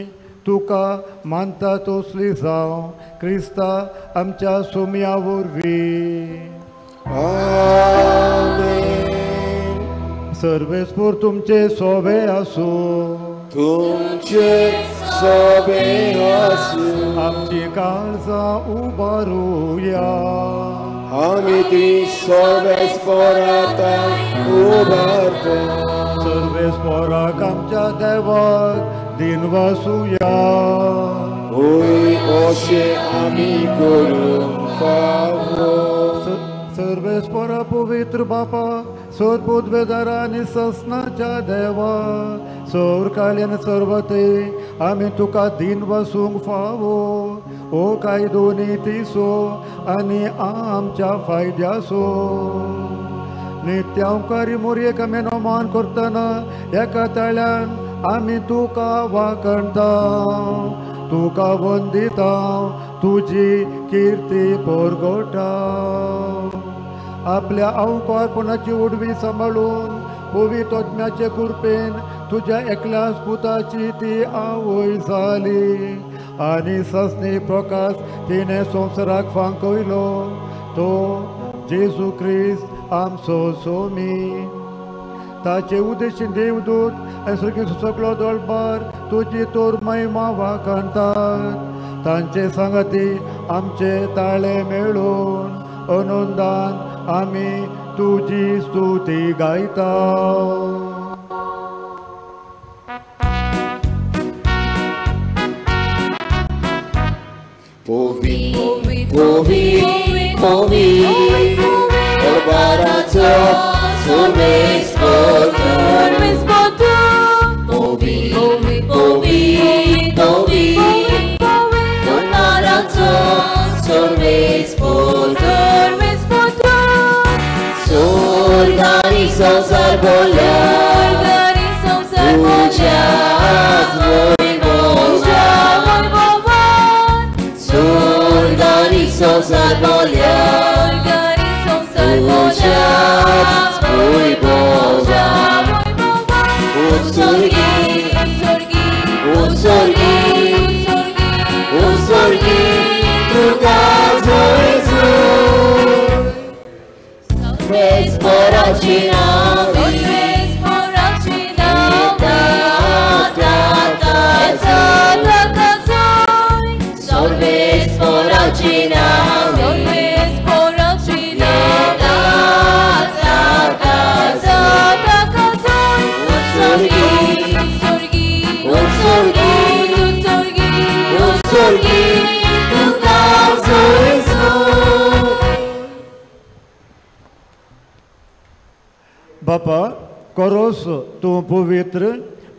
तुका मानता तसली जावं क्रिस्ता आमच्या सोम्या वरवीं. सर्वेस्पूर तुमचे सोबे आसूं. तुमचे सोबे आसूं. आमची काळजां उबारुया. आमी ती सर्वेस्परांता उबारता. सर्वेस्पराक आमच्या देवाक दिनवासुया. ओय अशें आमी करूंक फावो. सर्वेस्परा पवित्र बापा सोदपूत बेदारा आनी ससनाच्या देवा सौर काल्यान सर्वते आमी तुका दिन वसूंक फावो. ओ काय दोनी तिसो आनी आमच्या फायद्यासो. नित्यांकारी मोरयेक आमी नोमान करतना एका ताळ्यान आमी तुका वाकणता. तुका वंदिता तुजी कीर्ती परगटा. आपल्या अवकारपणाची उडवी सांबाळून पवित्र आत्म्याचे कृपेन तुझ्या एकल्याच पुताची ती आवय जाली आनी ससनी प्रकाश तिने संवसाराक फांकयलो. तो जेजू क्रिस्त आमचो सोमी. ताचे उद्देशीन देवदूत आनी सगळी सगळो दळबार तुजी तोर महिमा वाकणतात. तांचे सांगाती आमचे ताळे मेळून आनंदान आमी तुजी स्तुती गायता. दरबाराचो सर्वेस्पर दरबाराचो स्वर्गानी संसार बोल्या तुझ्याच वैभवान. स्वर्गानी संसार बोल्या तुझ्याच वैभवान. उत्सर्गी उत्सर्गी उत्सर्गी तुका जेजू. Sporacci nawi, sporacci nawi, sorbe sporacci nawi, sporacci utsorgi, utsorgi, utsorgi, utsorgi, tuka Jezu. बापा करोस तूं पवित्र.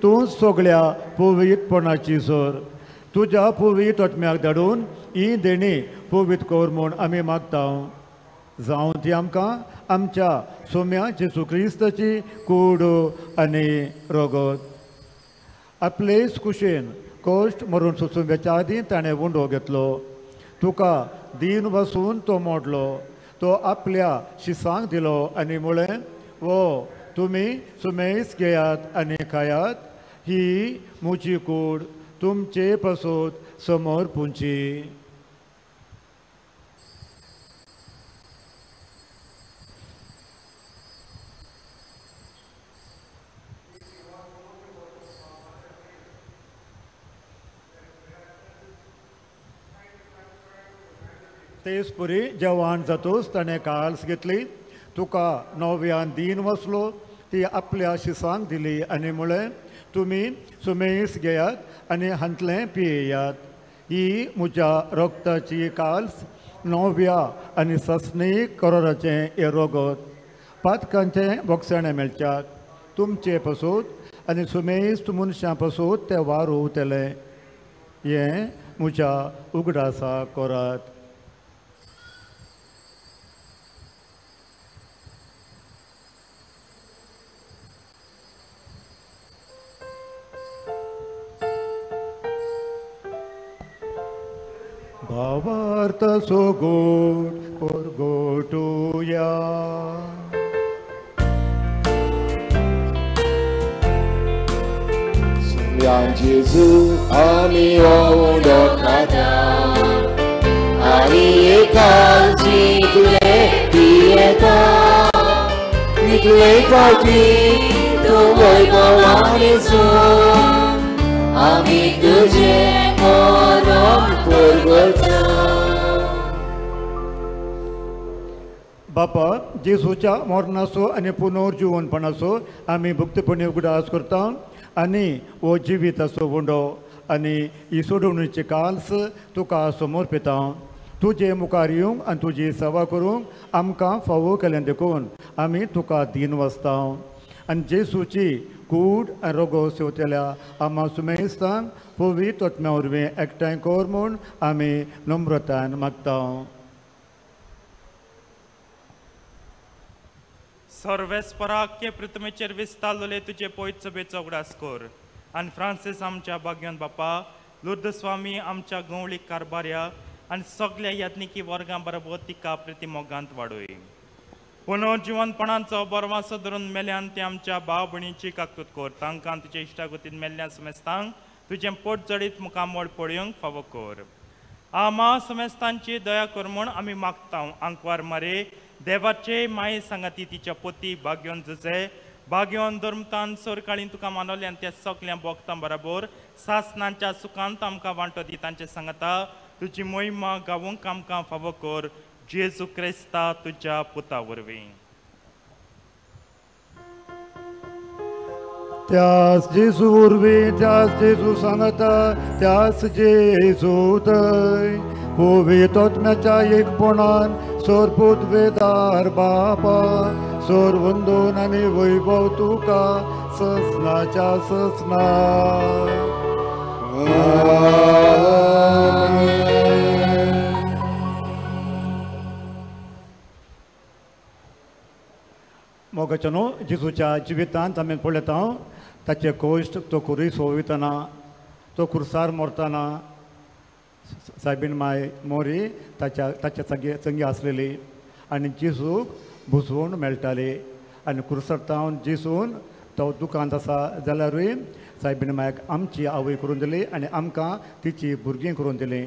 तूं सगळ्या पवित्रपणाची सोर. तुज्या पवित्र आत्म्याक धाडून ही देणी पवित्र कर म्हूण आमी मागता. जावं ती आमकां आमच्या सोम्या जेजू क्रिस्ताची कूड आनी रगत. आपलेच कुशेन कश्ट मरून सोंसुंब्याच्या आदीं ताणें वुंडो घेतलो. तुका दीन वसून तो मोडलो. तो आपल्या शिसांक दिलो आनी म्हळें वो तुमी सुमेस घेयात आनी खायात. ही म्हजी कूड तुमचे पासून समोर पुंची. तेच पुरी जेवण जातूच ताणें काल्स घेतली. तुका नव्यान दीन वसलो. ती आपल्या शिसांक दिली आनी म्हळें तुमी सुमेस घेयात आनी हांतलें पियेयात. ही म्हज्या रक्ताची काल्स नव्या आनी ससनीक कराराचें हें रगत. पातकांचें बोगसाणें मेळच्याक तुमचे पासून आनी सुमेस्त मनशां पासून तें वारू तेलें. हें म्हज्या उगडासा करात. भावार्थ सो गोड गोटूया. 양 예수 아미 오운덕하다 아니의 간지 그의 뒤에다 니그의 발뒤 또 월과 왕에서 아미 그제 모름 볼걸다. बापा जेसूच्या मरणाचो आणि पुनर्जीवनपणाचो आम्ही भक्तीपणे उगडास करता आणि वो जिविताचो वंडो आणि ही सोडवणीचे काल्स तुका समोर पिता. तुजे मुखार येवंक आनी तुजी सेवा करूंक आमकां फावो केलें देखून आमी तुका दीन वचता. आनी जेसूची कूड आनी रोगो सेवतेल्या आम्हा सुमेस्तांक पवित्र आत्म्या वरवीं एकठांय कर म्हूण आमी नम्रतान मागता. सर्वेस्पराक्य पृथ्वीचेर विस्तारलेले तुजे पवित्र सभेचो उगडास कर आनी फ्रांसीस आमच्या भाग्यवान बापा लुर्द स्वामी आमच्या गवळीक कारभार्या आनी सगळ्या यत्निकी वर्गां बरोबर तिका प्रतिमोगांत वाडय. पुनर्जीवनपणांचो बरवासो धरून मेल्यान ते आमच्या भाव भयणीची काकूत कर. तांकां तुजे इश्टागतीन मेल्ल्या समेस्तांक तुजें पोट जडीत मुखामोळ पळोवंक फावो कर. आमा समेस्तांची दया कर म्हूण आमी मागता. आंकवार मारे देवाचे माये सांगाती तिच्या पोती भाग्योन झुजे भाग्योन धर्मतान सोरकाळीन तुका मानवले आनी त्या सगळ्या भक्तां बरोबर सासनांच्या सुखांत आमकां वांटो दी. तांचे सांगता तुजी मोहिमा गावूंक आमकां फावो कर. जेजू क्रिस्ता तुज्या पुता वरवीं. त्यास जेजू वरवीं त्यास जेजू सांगता त्यास जेजू थंय पवित्र आत्म्याच्या एकपणान सोरपूत वेदार बापा सोर वंदन आनी वैभव तुका ससनाच्या ससना. मोगाच्यानो जेजूच्या जिवितांत आमी पळयता ताचे कश्ट तो खुरी सोवितना तो खुर्सार मरतना सायबीन माय मोरी ताच्या संगी आसलेली आनी जेजूक बुजवून मेळटाली आनी खुर्सरतावन जेजून तो दुकांत आसा जाल्यारूय सायबीन मायक आमची आवय करून दिली आनी आमकां तिची भुरगीं करून दिली.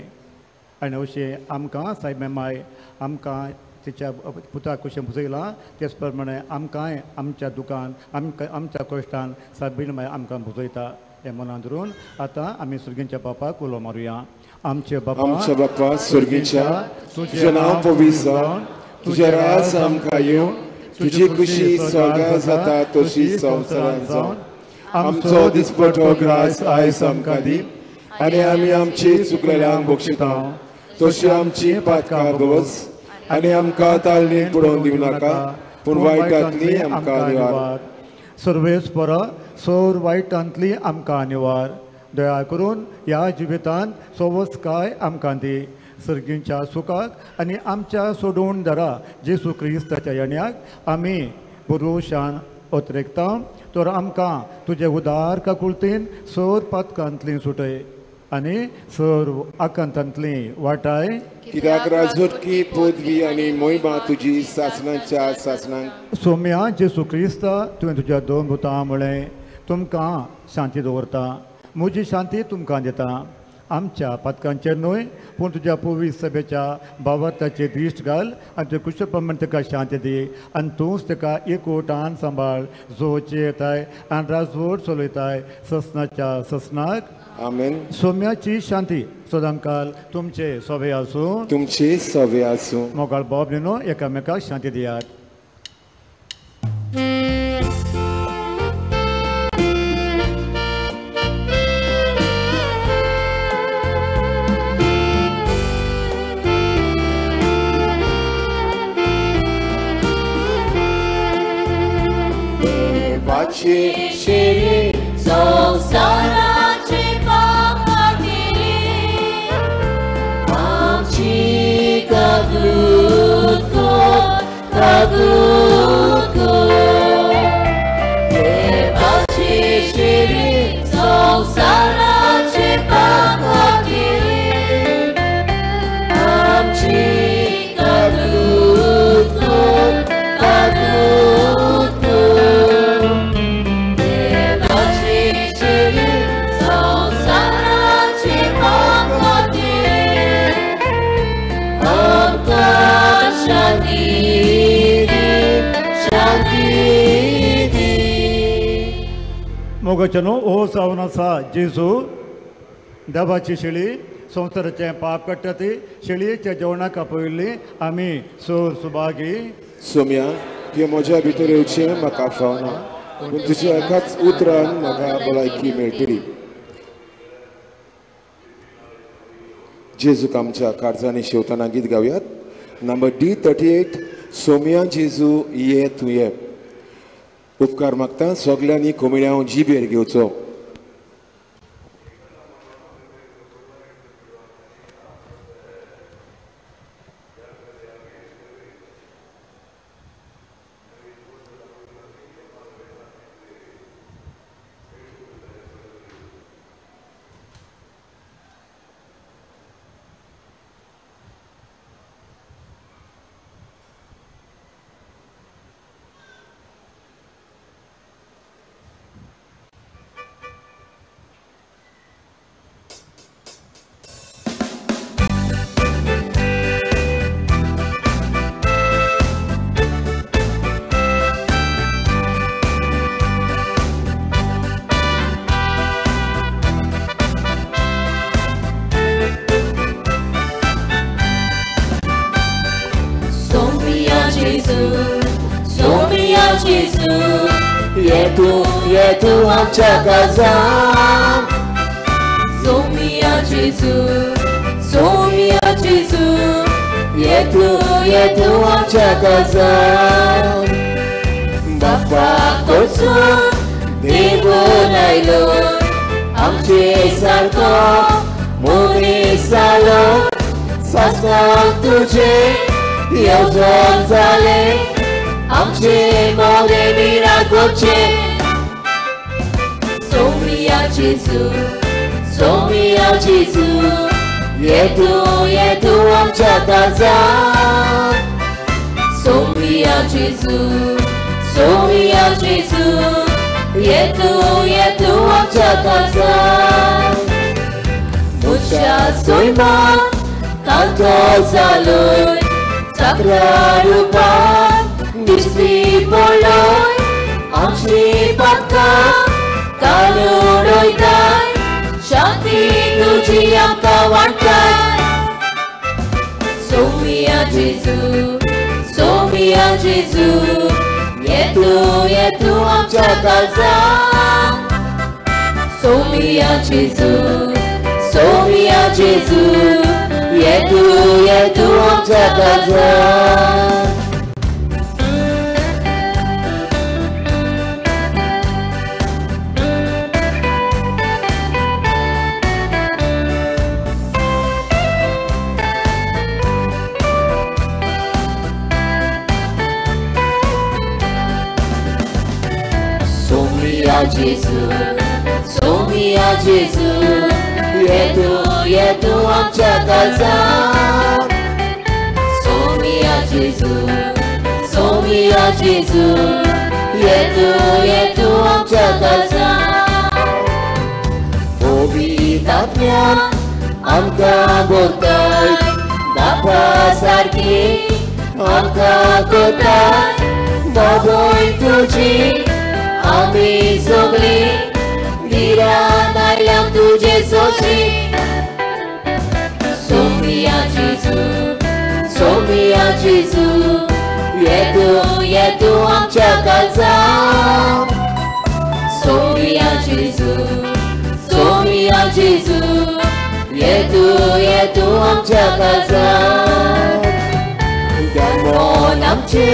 आनी अशें आमकां सायबीन माय आमकां तिच्या पुता कशें बुजयलां तेच प्रमाणे आमकांय आमच्या दुकान आमच्या कश्टान सायबीन माय आमकां बुजयता. हें मनांत धरून आतां आमी सुर्गींच्या बापाक उलो मारुया. आमचे बापा सुर्गीच्या तुजें नांव पवित्र जावन तुजें राज आमकां येवं तुजी खुशी स्वर्गांत जाता तशी संवसारांत जावन आमचो दिसपटो ग्रास आयज आमकां दी आनी आमी आमची चुकलेल्यांक बक्षिता तशी आमची पातकां भोस आनी आमकां ताळणीत पडोवन दिवं नाका पूण वायटांतली आमकां निवार. सर्वेस्परा सोर वायटांतली आमकां निवार. दया करून ह्या जिवितांत सोवस्काय आमकां दी. सर्गींच्या सुखाक आनी आमच्या सोडून दरा जेजू क्रिस्ताच्या येण्याक आमी भरोशान ओतरेकता. तर आमकां तुजे उदार काकुळतीन सोर पातकांतली सुटय आनी सर आकांतांतली वाटाय. कित्याक राजवटकी पदवी आनी मोहिमा तुजी सासणांच्या सासणांक. सोम्या जेजू क्रिस्ता तुवें तुज्या दोन भुतां म्हळें तुमकां शांती दवरता म्हजी शांती तुमकां दिता. आमच्या पातकांचेर न्हय पूण तुज्या पवित्र सभेच्या भावार्थाचेर दिश्ट घाल आनी तुजे कुशल प्रमाणे ताका शांती दी आनी तूंच ताका एकवटान सांबाळ जो येताय आनी राजवट चलयताय ससनाच्या ससनाक. आमेन. सोम्याची शांती सदांकाल तुमचे सोबे आसूं तुमचे सोबे आसूं. मोगाळ बाब न्हू एकामेकाक शांती दियात. देवाचे शेरे संसाराचे पापागिरी आमची काकूत देवाचे शेरे संसाराचे पापागिरी आमची काकूतो काकूतो देवाची शेरी संसाराची कामती आमकां शांती दी मोगाचनो ओ सावन आसा जेजू देवाची शेळी संवसाराचें पाप काडटा ती शेळयेच्या जेवणाक आपयल्ली आमी सोर सुभागी सोम्या की म्हज्या भितर येवचें म्हाका फावना पूण तुज्या एकाच उतरान म्हाका भलायकी मेळटली जेजूक आमच्या काळजांनी शेवताना गीत गावयात नंबर D38 सोम्या जेजू ये तूं ये उपकार मागता सगल्यांनी कोमिळ्यां जिबेर घेवचो ये तू आमच्या काळजान सोमिया जेजू ये तू आमच्या काळजान बाप्पा कडसून देवून आयलो आमचे सारको मनीस जालो सासणाक तुजे येवजण जाले आमचे मोगे मिराकोचे सोमिया जेजू ये तू आमच्या काळजान सोमिया जेजू ये तू आमच्या काळजान मुच्या सोयमान कांतो जालोय चक्रा रूपान दिसली पडलोय आमची पातकां काडून उडयताय शांती तुजी आमकां वाडटाय सोमिया जेजू ये तू आमच्या काळजान सोमिया जेजू ये तू आमच्या काळजान सोमिया जेजू ये तू आमच्या काळजान सोमिया जेजू ये तू आमच्या काळजान पवित्रात्म्यान आमकां बोलताय बापा सारकी आमकां कोताय बाबोय तुजी आमी सगळी गिरान आयल्या तुजे सोशी सोमिया जेजू ये तू आमच्या काळजान सोमिया जेजू ये तू आमच्या काळजान देमोन आमचे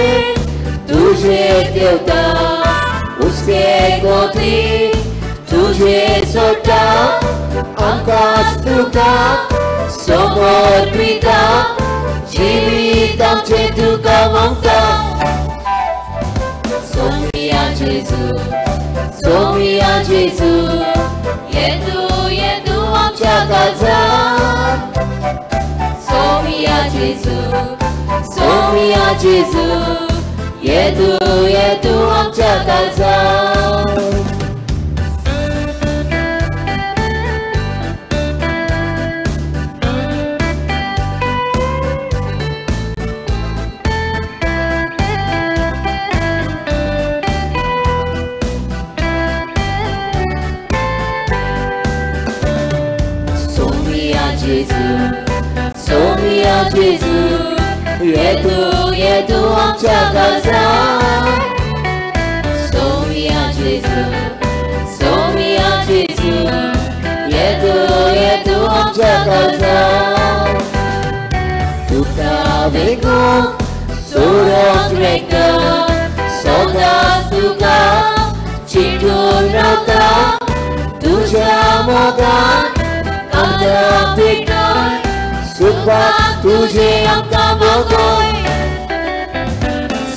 तुजे देवता उसके गोत्री तुझे सोटा आकाश तुका समर्पिता जीवित आमचे तुका मागता सोमिया जेजू ये तू आमच्या काळजान सोमिया सोमिया जेजू येतू आमच्या काळजात सोमिया जेजू येतू आमच्या काळजात सोमिया जेजू येतू आमच्या काळजात तुका वेगूंक सोडूंक रेका सदांच तुका चिंतून रावता तुज्या मोगान कांदा पिठोय सुखवाक तुझे आमकां भोगोय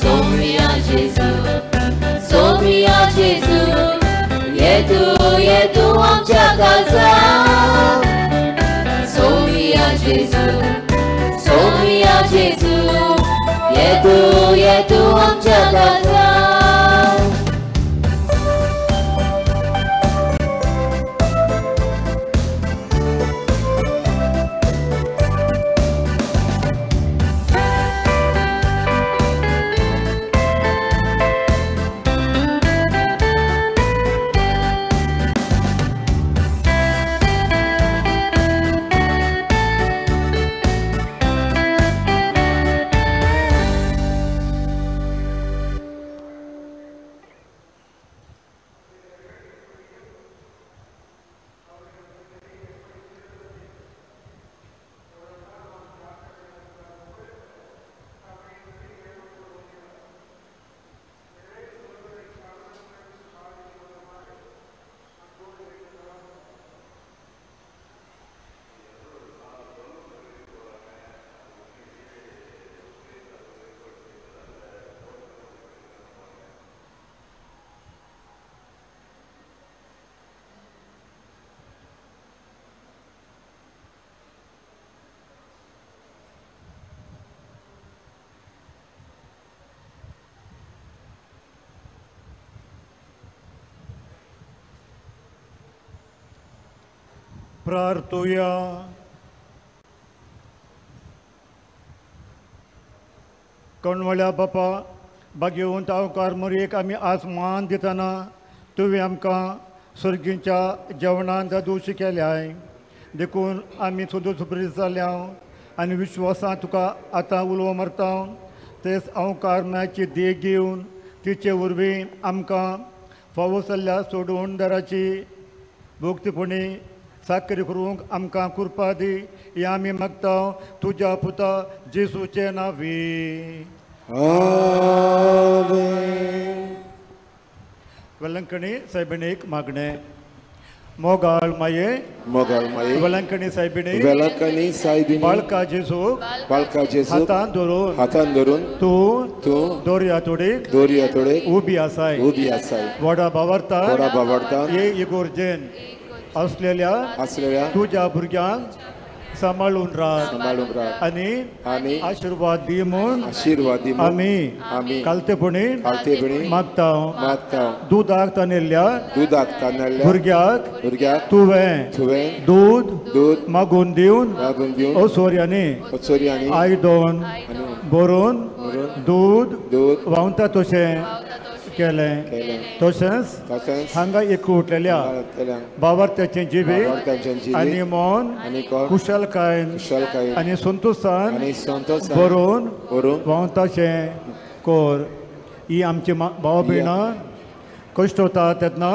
सोमिया जेजू येतू आमच्या काळजात सोमिया जेजू येतू आमच्या काळजात प्रार्थूया. कणवळ्या बापा भाग्यवंत अवकार मरेक आमी आसमान दितना तुवें आमकां सर्गीच्या जेवणान दोशी केल्याय देखून आमी सुद्दां सुप्रीत जाल्या आनी विश्वासान तुका आतां उलोव मारता तेच अवकार मेळची देख घेवन तिचे वरवीं आमकां फावो जाल्ल्या सोडून दाराची भोगतीपणी साखरी करूंक आमकां कृपा दी हे आमी मागता तुज्या पुता जेसूचे नांवी. वेलंकणी सायबिणीक मागणें. मोगाळ माये वेलंकणी सायबिणी बाळका जेजू हातान धरून तूं दोरया तोडीक उबी आसाय व्हडा भावार्थान हे इगोर्जेन असलेल्या तुज्या भुरग्यांक सांबाळून राख आनी आशीर्वाद दी म्हूण आमी कालतेपणी मागता. दुधाक तानेल्ल्या भुरग्याक तुवें दूध मागून दिवन ओसोऱ्यांनी आयदोन भरून दूध व्हांवता तशें केलें. तशेंच हांगा एकवटलेल्या भावार्थ्याचे जिबे आनी मन कुशलकायेन आनी संतोशान भरून व्हांवताशें कोर. ही आमची भाव भयणां कश्ट होता तेन्ना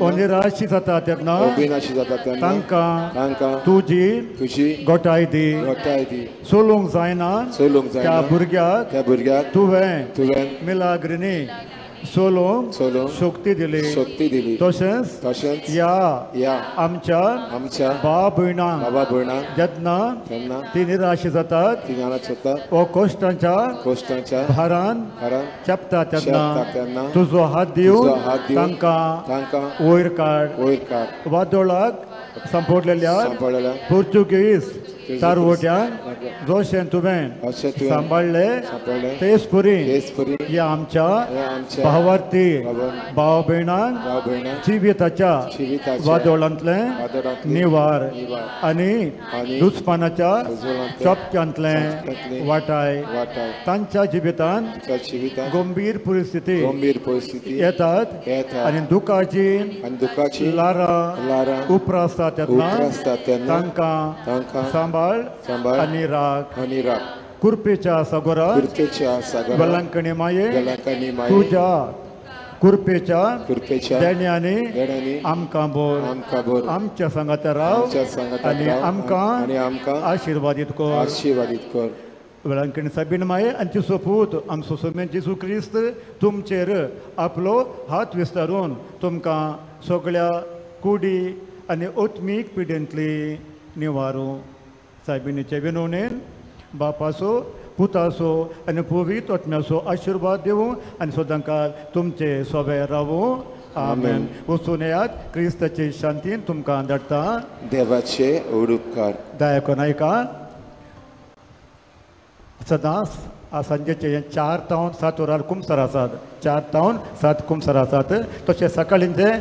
अनिराशी जाता तेन्ना तांकां तुजी घोटाय दी. सोलूंक जायना त्या भुरग्याक तुवें मिलाग्रिनी सोलोंक शक्ती दिली. तशेंच ह्या आमच्या भाव भयणांक जेन्ना ती निराशी जातात व कश्टांच्या भारान चेपता तेन्ना तुजो हात दिवन तांकां वयर काड. वादोळाक संपडलेल्या पोर्तुगीज तारवट्यान जशें तुवें अशें तुवें सांबाळ्ळें सांबाळ्ळें तेच परी तेच परी ह्या आमच्या आमच्या भावार्थी भाव भयणांक भाव भयणां जिविताच्या जिविताच्या वादोळांतले वादोळांतले निवार निवार आनी आनी दुस्मानाच्या दुस्मानाच्या चपक्यांतले चपक्यांतले वाटाय वाटाय तांच्या जिवितांत त्या जिवितांत गंभीर परिस्थिती गंभीर परिस्थिती येतात येतात आनी दुखाची आनी दुखाची लारां उपरासतात उपरासतात तेन्ना तांकां तांकां सांबाळ सांबाळ आनी राख आनी राख कुरपेच्या सगोरा कुर्तेच्या सागरा वेलांकणी माये वेलांकणी माये तुज्या कुरपेच्या देण्यानी देण्यानी आमकां बोर आमच्या सांगात राव आमच्या सांगातार आनी राव आनी आमकां आशिर्वादीत कर आशिर्वादीत कर वेळांकणी साबीन माये आनी ती सोपूत आमचो सोमेन जेजू क्रिस्त तुमचेर आपलो हात विस्तारून तुमकां सगळ्या कुडी आनी ओत्मीक पिडेंतली निवारू सायबिणीचे विनवणेन बापाचो पुताचो आनी पवित्र आत्म्याचो आशिर्वाद दिवं आनी सदांकाळ तुमचे सोबे रावूं आमेन. वचून येयात क्रिस्ताचे शांतीन तुमकां धाडटा देवाचे उपकार दयाकोन आयका सदांच सांजेचे 4 तावन 7 वरार कुमसार आसात 4 तावन 7 कुमसार आसात तशें सकाळींचे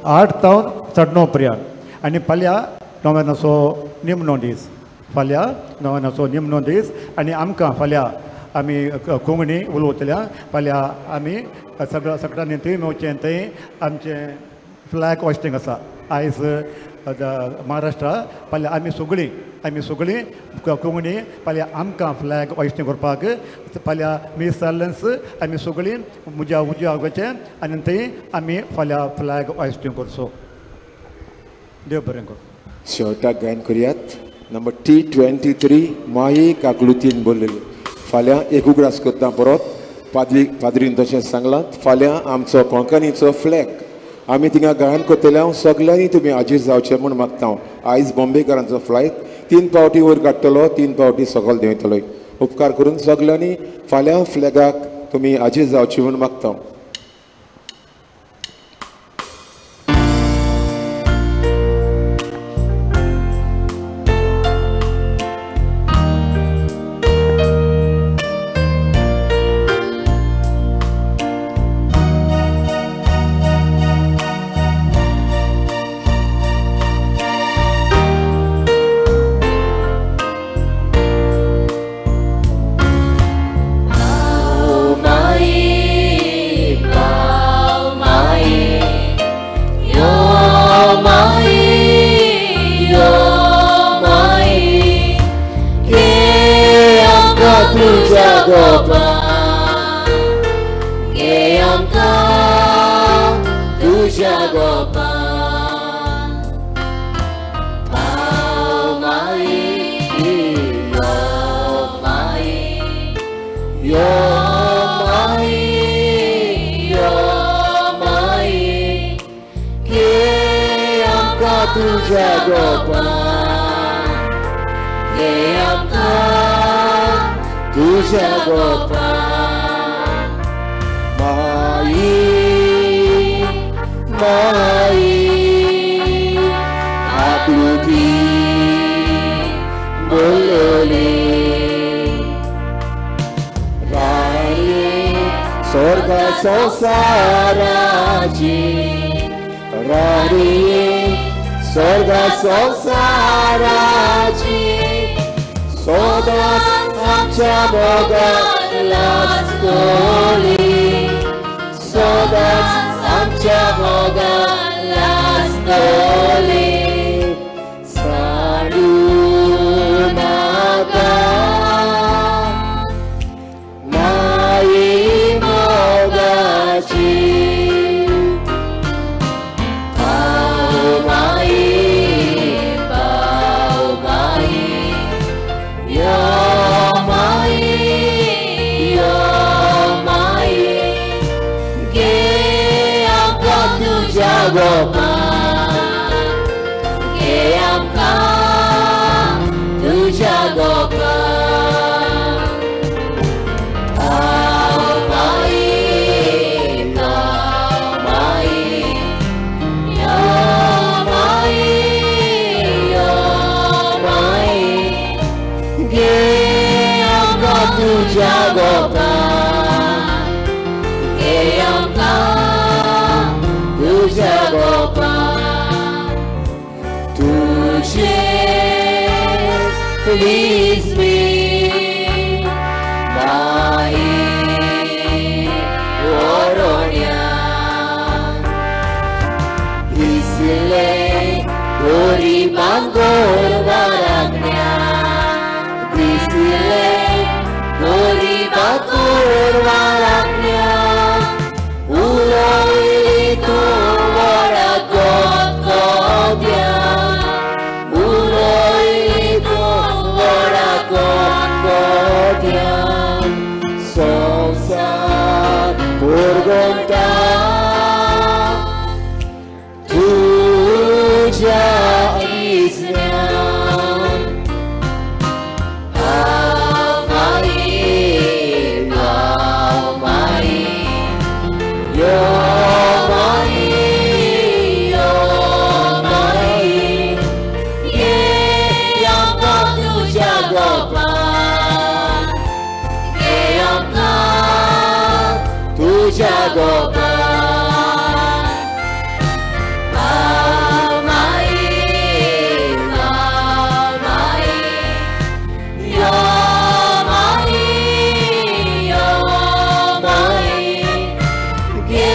8 तावन 9:30 पर्यंत आनी फाल्यां नव्यानाचो निमणो दीस फाल्यां नव्यानाचो निमणो दीस आनी आमकां फाल्यां आमी कोंकणी उलोवतल्या फाल्यां आमी सगळ्यांनी थंय मेळचें थंय आमचें फ्लॅग हॉस्टिंग आसा आयज महाराष्ट्रा फाल्यां आमी सगळीं कोंकणी फाल्यां आमकां फ्लॅग हॉस्टिंग करपाक फाल्यां मी सायलन्स आमी सगळीं उज्या वचचें आनी थंय आमी फाल्यां फ्लॅग हॉस्टिंग करचो. देव बरें कर. शेवटाक गायन करुयात. नंबर T23 माई काकलुतीन बोललेली फाल्यां एक उगडास करता परत पाद्रीन तशें सांगलां फाल्यां आमचो कोंकणीचो फ्लॅग आमी थिंगा गायन करतल्या सगळ्यांनी तुमी हाजीर जावचें म्हूण मागता. आयज बॉम्बेकारांचो फ्लायट 3 पावटी वयर काडटलो 3 पावटी सकयल देंवयतलो. उपकार करून सगळ्यांनी फाल्यां फ्लॅगाक तुमी हाजीर जावचें म्हूण मागता. गोपान हे आमकां तुझ्या गोपान तुझे विस्मी माई ओरोण्या दिसले गोरी बांगोर वारागण्या दिसले गोरी बांगोर वारागण्या उलोयली तूं वडा गोंद्या उलोयली तूं वडा गोंद्या संसार पुरगोंता तुझ्या इस्न्यान हांव माई यो माई ये आमकां तुझ्या गोपान ये आमकां तुझ्या गोपान हांव माई यो माई ये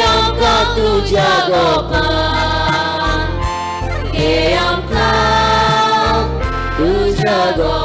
आमकां तुझ्या गोपान ये आमकां तुझ्या गोपान